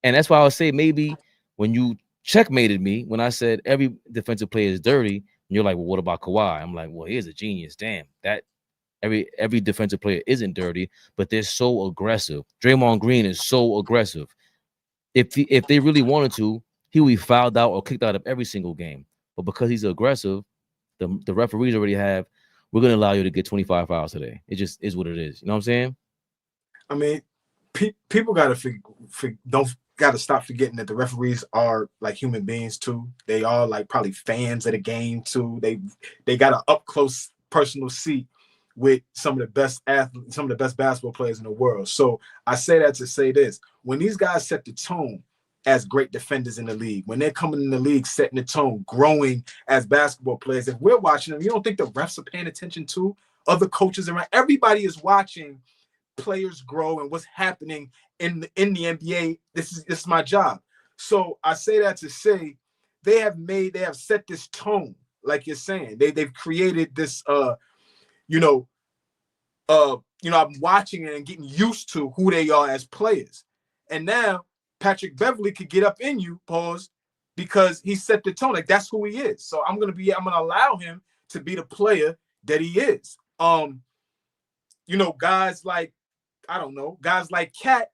And that's why I would say maybe when you checkmated me, when I said every defensive player is dirty, and you're like, well, what about Kawhi? I'm like, well, he's a genius. Damn, that every defensive player isn't dirty, but they're so aggressive. Draymond Green is so aggressive. If they really wanted to, he would be fouled out or kicked out of every single game. But because he's aggressive, the referees already have, we're going to allow you to get 25 fouls today. It just is what it is. You know what I'm saying? I mean, people got to stop forgetting that the referees are like human beings too. They are like probably fans of the game too. They got an up close personal seat with some of the best athletes, some of the best basketball players in the world. So I say that to say this: when these guys set the tone as great defenders in the league, when they're coming in the league, setting the tone, growing as basketball players, if we're watching them, you don't think the refs are paying attention to other coaches around? Everybody is watching players grow and what's happening in the NBA. This is my job. So I say that to say they have set this tone, like you're saying. They've created this I'm watching it and getting used to who they are as players. And now Patrick Beverly could get up in you, pause, because he set the tone. Like that's who he is. So I'm gonna allow him to be the player that he is. Guys like, I don't know, guys like Cat,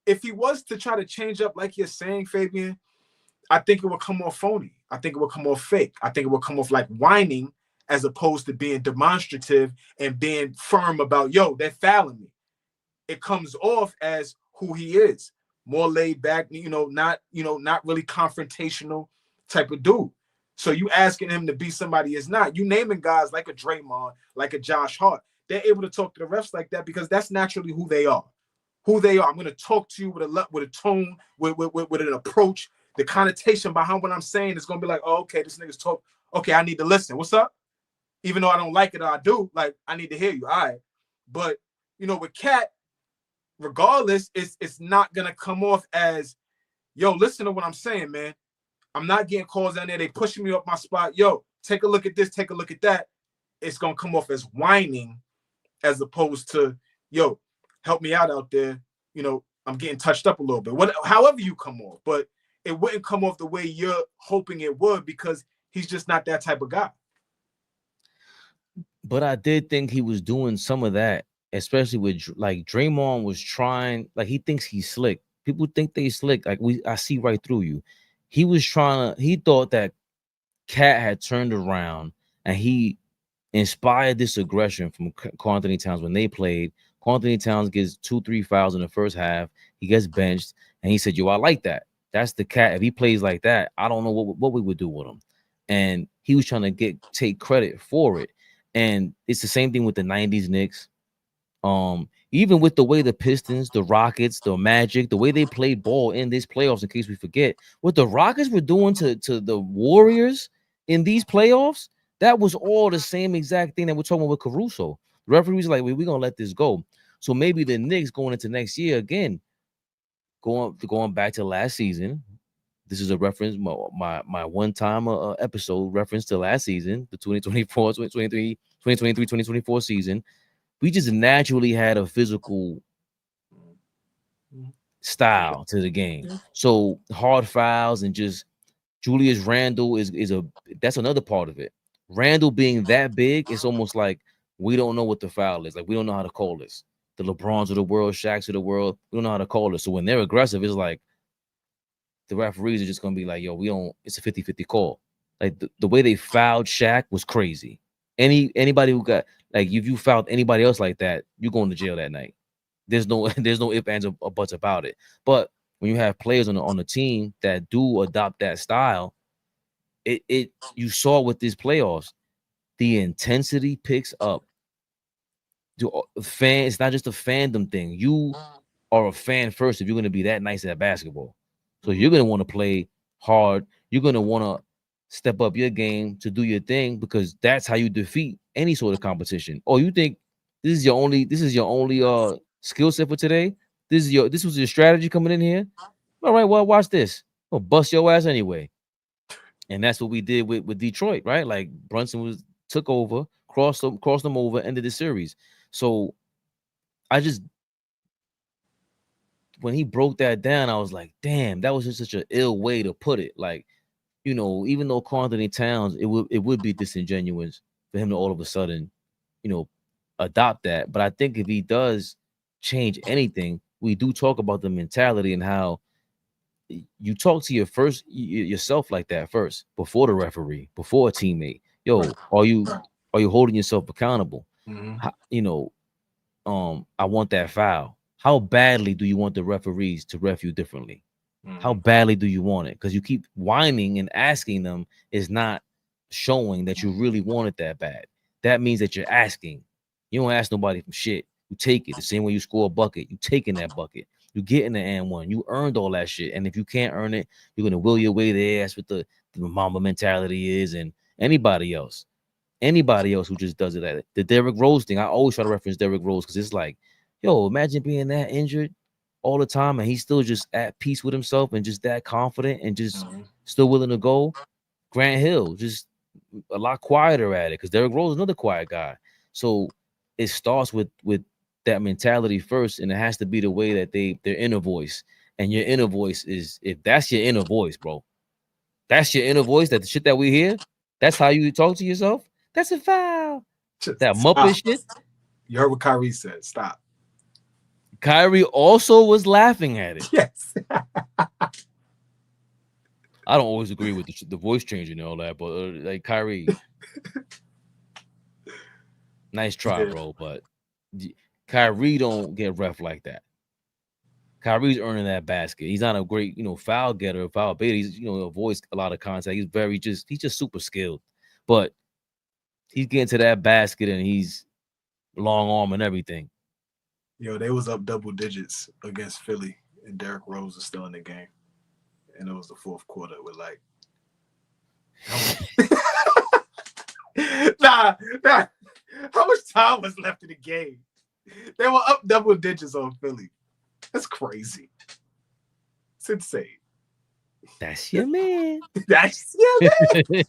if he was to try to change up like you're saying, Fabian, I think it would come off phony. I think it would come off fake. I think it would come off like whining as opposed to being demonstrative and being firm about, yo, they're fouling me. It comes off as who he is. More laid back, not really confrontational type of dude. So you asking him to be somebody is not. You naming guys like a Draymond, like a Josh Hart. They're able to talk to the refs like that because that's naturally who they are. who they are. I'm going to talk to you with a tone, with an approach. The connotation behind what I'm saying is going to be like, oh, okay, this nigga's talk. Okay, I need to listen. What's up? Even though I don't like it or I do, like, I need to hear you. All right. But, you know, with Cat, regardless, it's not going to come off as, yo, listen to what I'm saying, man. I'm not getting calls down there. They pushing me up my spot. Yo, take a look at this. Take a look at that. It's going to come off as whining as opposed to, yo, help me out there. You know, I'm getting touched up a little bit. However you come off. But it wouldn't come off the way you're hoping it would because he's just not that type of guy. But I did think he was doing some of that, especially with like Draymond was trying, like he thinks he's slick. People think they slick. Like I see right through you. He was he thought that Cat had turned around and he inspired this aggression from Karl-Anthony Towns when they played. Karl-Anthony Towns gets 2-3 fouls in the first half. He gets benched and he said, yo, I like that. That's the Cat. If he plays like that, I don't know what we would do with him. And he was trying to take credit for it. And it's the same thing with the 90s Knicks. Even with the way the Pistons, the Rockets, the Magic, the way they played ball in this playoffs, in case we forget, what the Rockets were doing to the Warriors in these playoffs, that was all the same exact thing that we're talking about with Caruso. The referees are like, we're going to let this go. So maybe the Knicks going into next year, again, going back to last season, this is a reference, my one-time episode reference to last season, the 2023-2024 season. We just naturally had a physical style to the game. So hard fouls and just Julius Randle that's another part of it. Randle being that big, it's almost like we don't know what the foul is. Like we don't know how to call this. The LeBrons of the world, Shaqs of the world, we don't know how to call it. So when they're aggressive, it's like the referees are just going to be like, yo, it's a 50-50 call. Like the way they fouled Shaq was crazy. Anybody who got, like, if you fouled anybody else like that, you're going to jail that night. There's no ifs, ands, or buts about it. But when you have players on the team that do adopt that style, you saw with these playoffs, the intensity picks up. It's not just a fandom thing. You are a fan first if you're going to be that nice at basketball. So you're going to want to play hard. You're going to want to step up your game to do your thing because that's how you defeat any sort of competition. Oh, you think this is your only skill set for today? This was your strategy coming in here? All right, well, watch this. We'll bust your ass anyway. And that's what we did with Detroit, right? Like Brunson took over, crossed them over, ended the series. So when he broke that down, I was like, damn, that was just such an ill way to put it. Like, you know, even though Karl-Anthony Towns, it would be disingenuous for him to all of a sudden, you know, adopt that. But I think if he does change anything, we do talk about the mentality and how you talk to yourself like that first, before the referee, before a teammate. Yo, are you holding yourself accountable? You know, I want that foul. How badly do you want the referees to ref you differently? How badly do you want it? Because you keep whining and asking them is not showing that you really want it that bad. That means that you're asking. You don't ask nobody for shit. You take it. The same way you score a bucket, you taking that bucket. You get in the and one. You earned all that shit. And if you can't earn it, you're gonna will your way there. That's what the Mamba mentality is. And anybody else who just does it. The Derrick Rose thing, I always try to reference Derrick Rose because it's like, yo, imagine being that injured all the time and he's still just at peace with himself and just that confident and just still willing to go. Grant Hill, just a lot quieter at it because Derrick Rose is another quiet guy. So it starts with that mentality first, and it has to be the way that their inner voice. And your inner voice is, if that's your inner voice, bro, that's your inner voice, that the shit that we hear, that's how you talk to yourself. That's a foul. That Muppet shit. You heard what Kyrie said. Stop. Kyrie also was laughing at it. Yes. I don't always agree with the voice changing and all that, but like Kyrie, nice try, bro. But Kyrie don't get ref like that. Kyrie's earning that basket. He's not a great, foul getter, foul baiter. He's, avoids a lot of contact. He's just super skilled. But he's getting to that basket and he's long arm and everything. Yo, they was up double digits against Philly, and Derrick Rose was still in the game. And it was the fourth quarter with like nah. How much time was left in the game? They were up double digits on Philly. That's crazy. It's insane. That's your man. That's your man.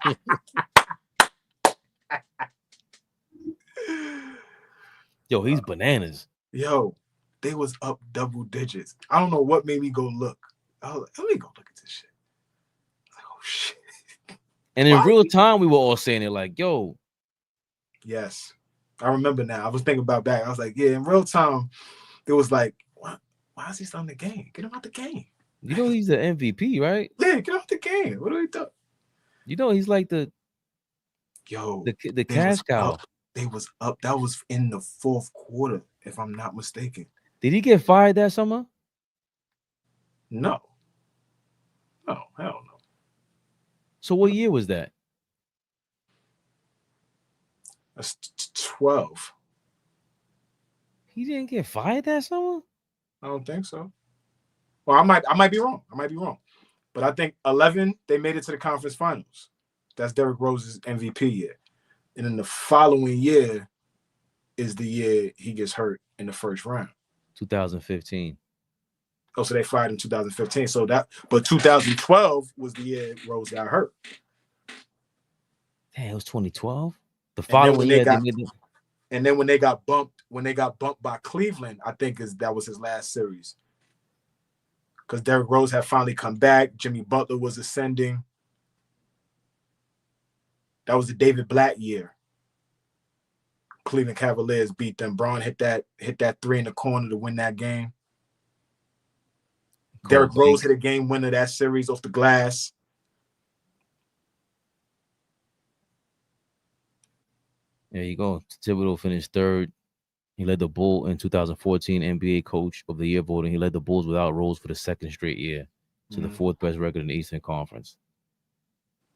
Yo, he's bananas. Yo, they was up double digits. I don't know what made me go look. I was like, let me go look at this shit. Like, oh shit. And in real time, we were all saying it like, yo. Yes. I remember now. I was thinking about back. I was like, yeah, in real time, it was like, why is he still in the game? Get him out the game. You know he's the MVP, right? Yeah, get out the game. What do we do? You know he's like the cash cow. They was up. That was in the fourth quarter, if I'm not mistaken. Did he get fired that summer? No. No, hell no. So what year was that? That's 12. He didn't get fired that summer? I don't think so. Well, I might be wrong. But I think 11, they made it to the conference finals. That's Derrick Rose's MVP year. And then the following year is the year he gets hurt in the first round. 2015. Oh, so they fired in 2015. But 2012 was the year Rose got hurt. Damn, it was 2012. The following year, and then when they got bumped by Cleveland, I think that was his last series. Because Derrick Rose had finally come back. Jimmy Butler was ascending. That was the David Blatt year. Cleveland Cavaliers beat them. Braun hit that three in the corner to win that game. Derrick Rose hit a game winner that series off the glass. There you go. Thibodeau finished third. He led the Bulls in 2014 NBA Coach of the Year voting. He led the Bulls without Rose for the second straight year to the fourth best record in the Eastern Conference.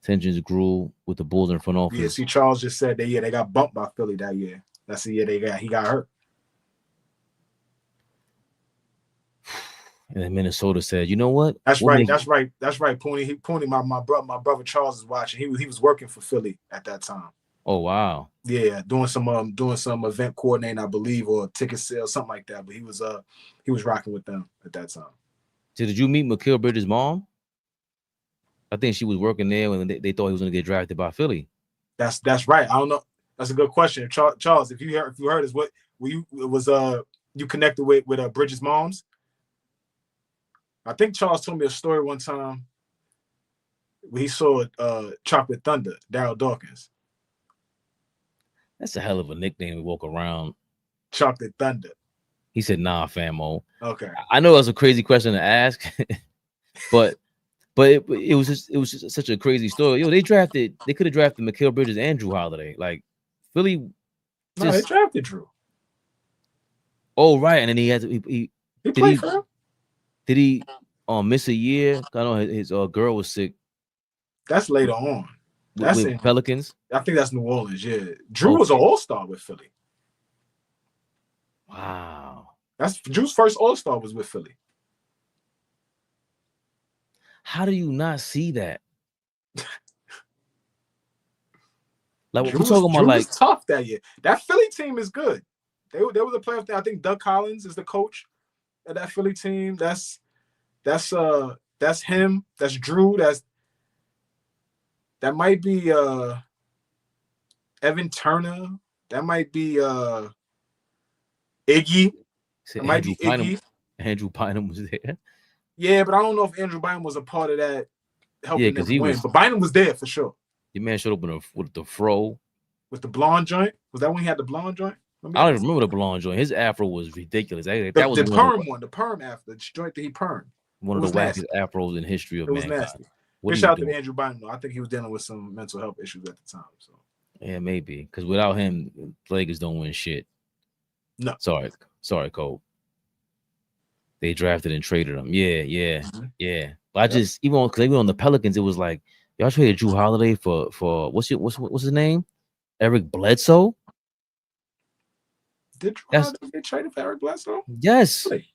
Tensions grew with the Bulls in front office. Yeah, see, Charles just said that they got bumped by Philly that year. That's the year he got hurt. And then Minnesota said, "You know what? That's right. Pooney, my brother Charles is watching. He was working for Philly at that time. Oh wow. Yeah, doing some event coordinating, I believe, or ticket sales, something like that. But he was rocking with them at that time. So did you meet Mikal Bridges' mom? I think she was working there when they thought he was going to get drafted by Philly. That's right. I don't know. That's a good question, Charles. If you heard us, you connected with Bridges' moms? I think Charles told me a story one time where he saw Chocolate Thunder, Daryl Dawkins. That's a hell of a nickname to walk around. Chocolate Thunder. He said, "Nah, famo." Okay. I know that's a crazy question to ask, but it was just such a crazy story. Yo, they could have drafted Mikal Bridges and Drew Holiday. Like Philly. No, they drafted Drew. Oh right, and then he had to. He played for him. Did he miss a year? I know his girl was sick. That's later on. That's in Pelicans. I think that's New Orleans. Yeah, Drew was an All-Star with Philly. Wow, that's Drew's first All-Star was with Philly. How do you not see that? Like we're talking about, Drew like was tough that year. That Philly team is good. They was a playoff thing. I think Doug Collins is the coach of that Philly team. That's him. That's Drew. That might be Evan Turner. That might be Iggy. That might be Iggy. Andrew Bynum was there. Yeah, but I don't know if Andrew Bynum was a part of that helping them win. But Bynum was there for sure. Your man showed up with the fro. With the blonde joint? Was that when he had the blonde joint? I don't even remember the blonde joint. His afro was ridiculous. That was the perm after the joint that he permed. One of the wackest afros in history of mankind. It was nasty. Good shout out to Andrew Bynum, though. I think he was dealing with some mental health issues at the time. So yeah, maybe. Because without him, Lakers don't win shit. No. Sorry, Cole. They drafted and traded him. Yeah. But I just even because they were on the Pelicans, it was like y'all traded Drew Holiday for what's his name? Eric Bledsoe. Did Drew Holiday get traded for Eric Bledsoe? Yes. Really?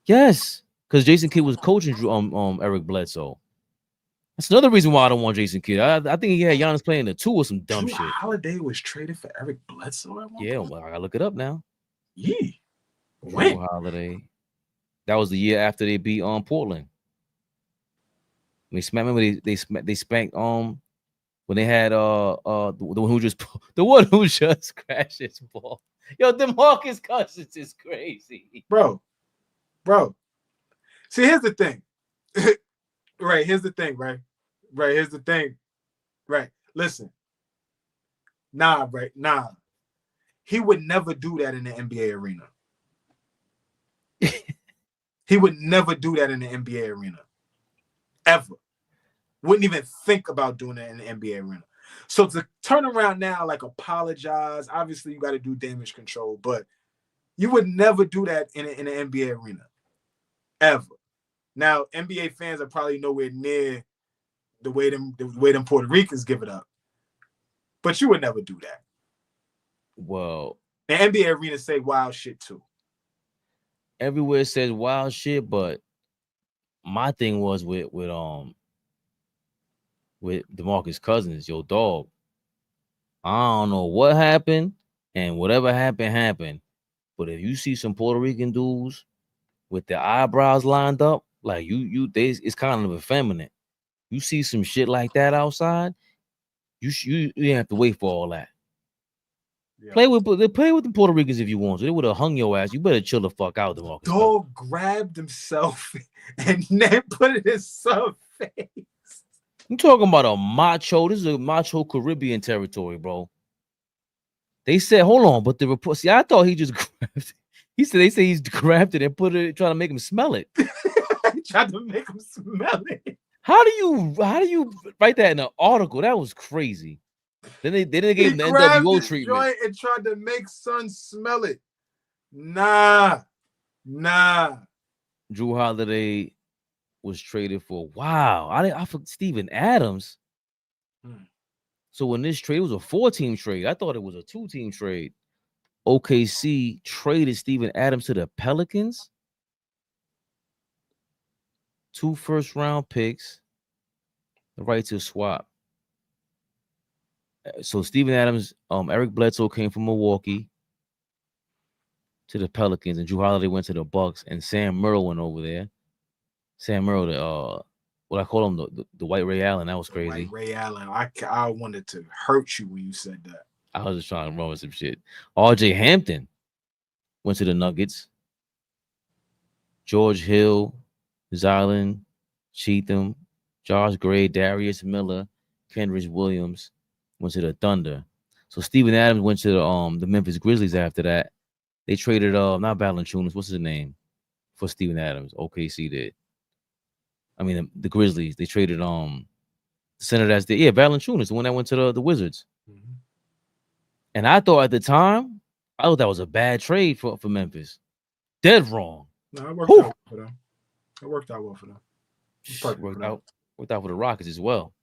Yes. Because Jason Kidd was coaching Eric Bledsoe. That's another reason why I don't want Jason Kidd. I think he had Giannis playing the 2 or some dumb Drew shit. Holiday was traded for Eric Bledsoe at one point? Well, I gotta look it up now. Yeah. Drew Holiday. That was the year after they beat Portland. They spanked when they had the one who just crashed his ball. Yo, DeMarcus Cousins is crazy. Bro. See, here's the thing. Right, here's the thing, right? Right, here's the thing. Right. Listen. Nah. He would never do that in the NBA arena. He would never do that in the NBA arena. Ever. Wouldn't even think about doing that in the NBA arena. So to turn around now, like apologize, obviously you got to do damage control, but you would never do that in the NBA arena. Ever. Now, NBA fans are probably nowhere near the way them Puerto Ricans give it up. But you would never do that. Well, the NBA arena say wild shit too. Everywhere says wild shit, but my thing was with DeMarcus Cousins, your dog. I don't know what happened, and whatever happened. But if you see some Puerto Rican dudes with their eyebrows lined up, like it's kind of effeminate. You see some shit like that outside, you have to wait for all that. Yeah. Play with the Puerto Ricans if you want to. They would have hung your ass. You better chill the fuck out, DeMarcus. Dog grabbed himself and then put it in his son's face. I'm talking about a macho. This is a macho Caribbean territory, bro. They said, hold on, but the report. See, I thought he just grabbed it. They say he's grabbed it and put it, trying to make him smell it. He tried to make him smell it. How do you write that in an article? That was crazy. Then they gave him the NWO treatment and tried to make son smell it. Nah. Drew Holiday was traded for I forgot Steven Adams. So when this trade was a 4-team trade, I thought it was a 2-team trade. OKC traded Steven Adams to the Pelicans. 2 first-round picks, the right to swap. So Steven Adams, Eric Bledsoe came from Milwaukee to the Pelicans, and Drew Holiday went to the Bucks, and Sam Merrill went over there. Sam Merrill, what I call him, the White Ray Allen. That was crazy. White Ray Allen. I wanted to hurt you when you said that. I was just trying to run with some shit. RJ Hampton went to the Nuggets. George Hill, Zylan, Cheatham, Josh Gray, Darius Miller, Kenrich Williams went to the Thunder. So Steven Adams went to the Memphis Grizzlies after that. They traded not Valanciunas, what's his name, for Steven Adams. OKC did. I mean the Grizzlies. They traded the center that's there. Yeah, Valanciunas, the one that went to the Wizards. Mm-hmm. And I thought at the time, that was a bad trade for Memphis. Dead wrong. No, it worked out for them. It worked out well for them. Worked out for the Rockets as well.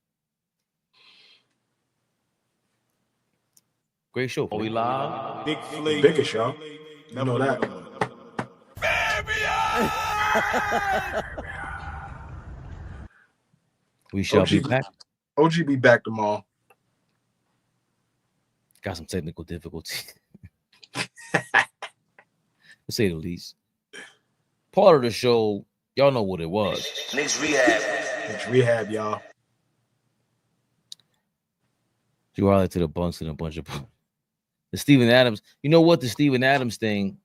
Great show. We live. Big Flea. Biggest show. You know that. We shall be back. OG be back tomorrow. Got some technical difficulties. To say the least. Part of the show, y'all know what it was. Knicks Rehab. Knicks Rehab, y'all. Drew Holiday to the Bucks and a bunch of the Steven Adams. You know what? The Steven Adams thing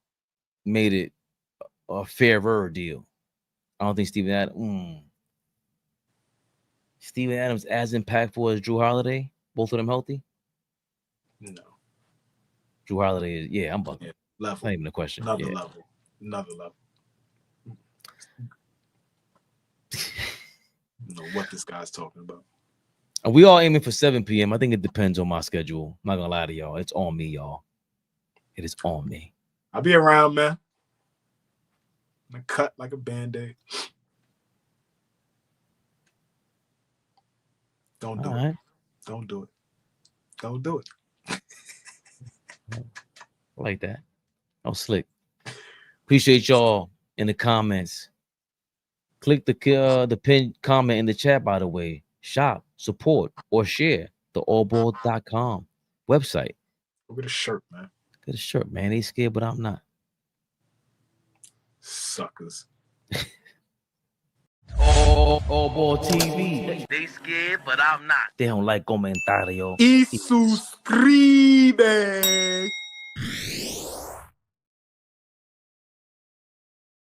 made it a fairer deal. I don't think Steven Adams as impactful as Drew Holiday. Both of them healthy? No. Drew Holiday is, I'm bugging. Yeah, level. Not even a question. Another level. I don't know what this guy's talking about. And we all aiming for 7 p.m. I think it depends on my schedule. I'm not gonna lie to y'all. It's on me, y'all. It is on me. I'll be around, man. I'm cut like a Band-Aid. Don't do it. Don't do it. Don't do it. I like that. Oh, slick. Appreciate y'all in the comments. Click the pinned comment in the chat, by the way. Shop, support, or share the AllBall.com website. Go get a shirt, man. Get a shirt, man. They scared, but I'm not. Suckers. AllBall TV. They scared, but I'm not. They don't like comentario. Y suscribe.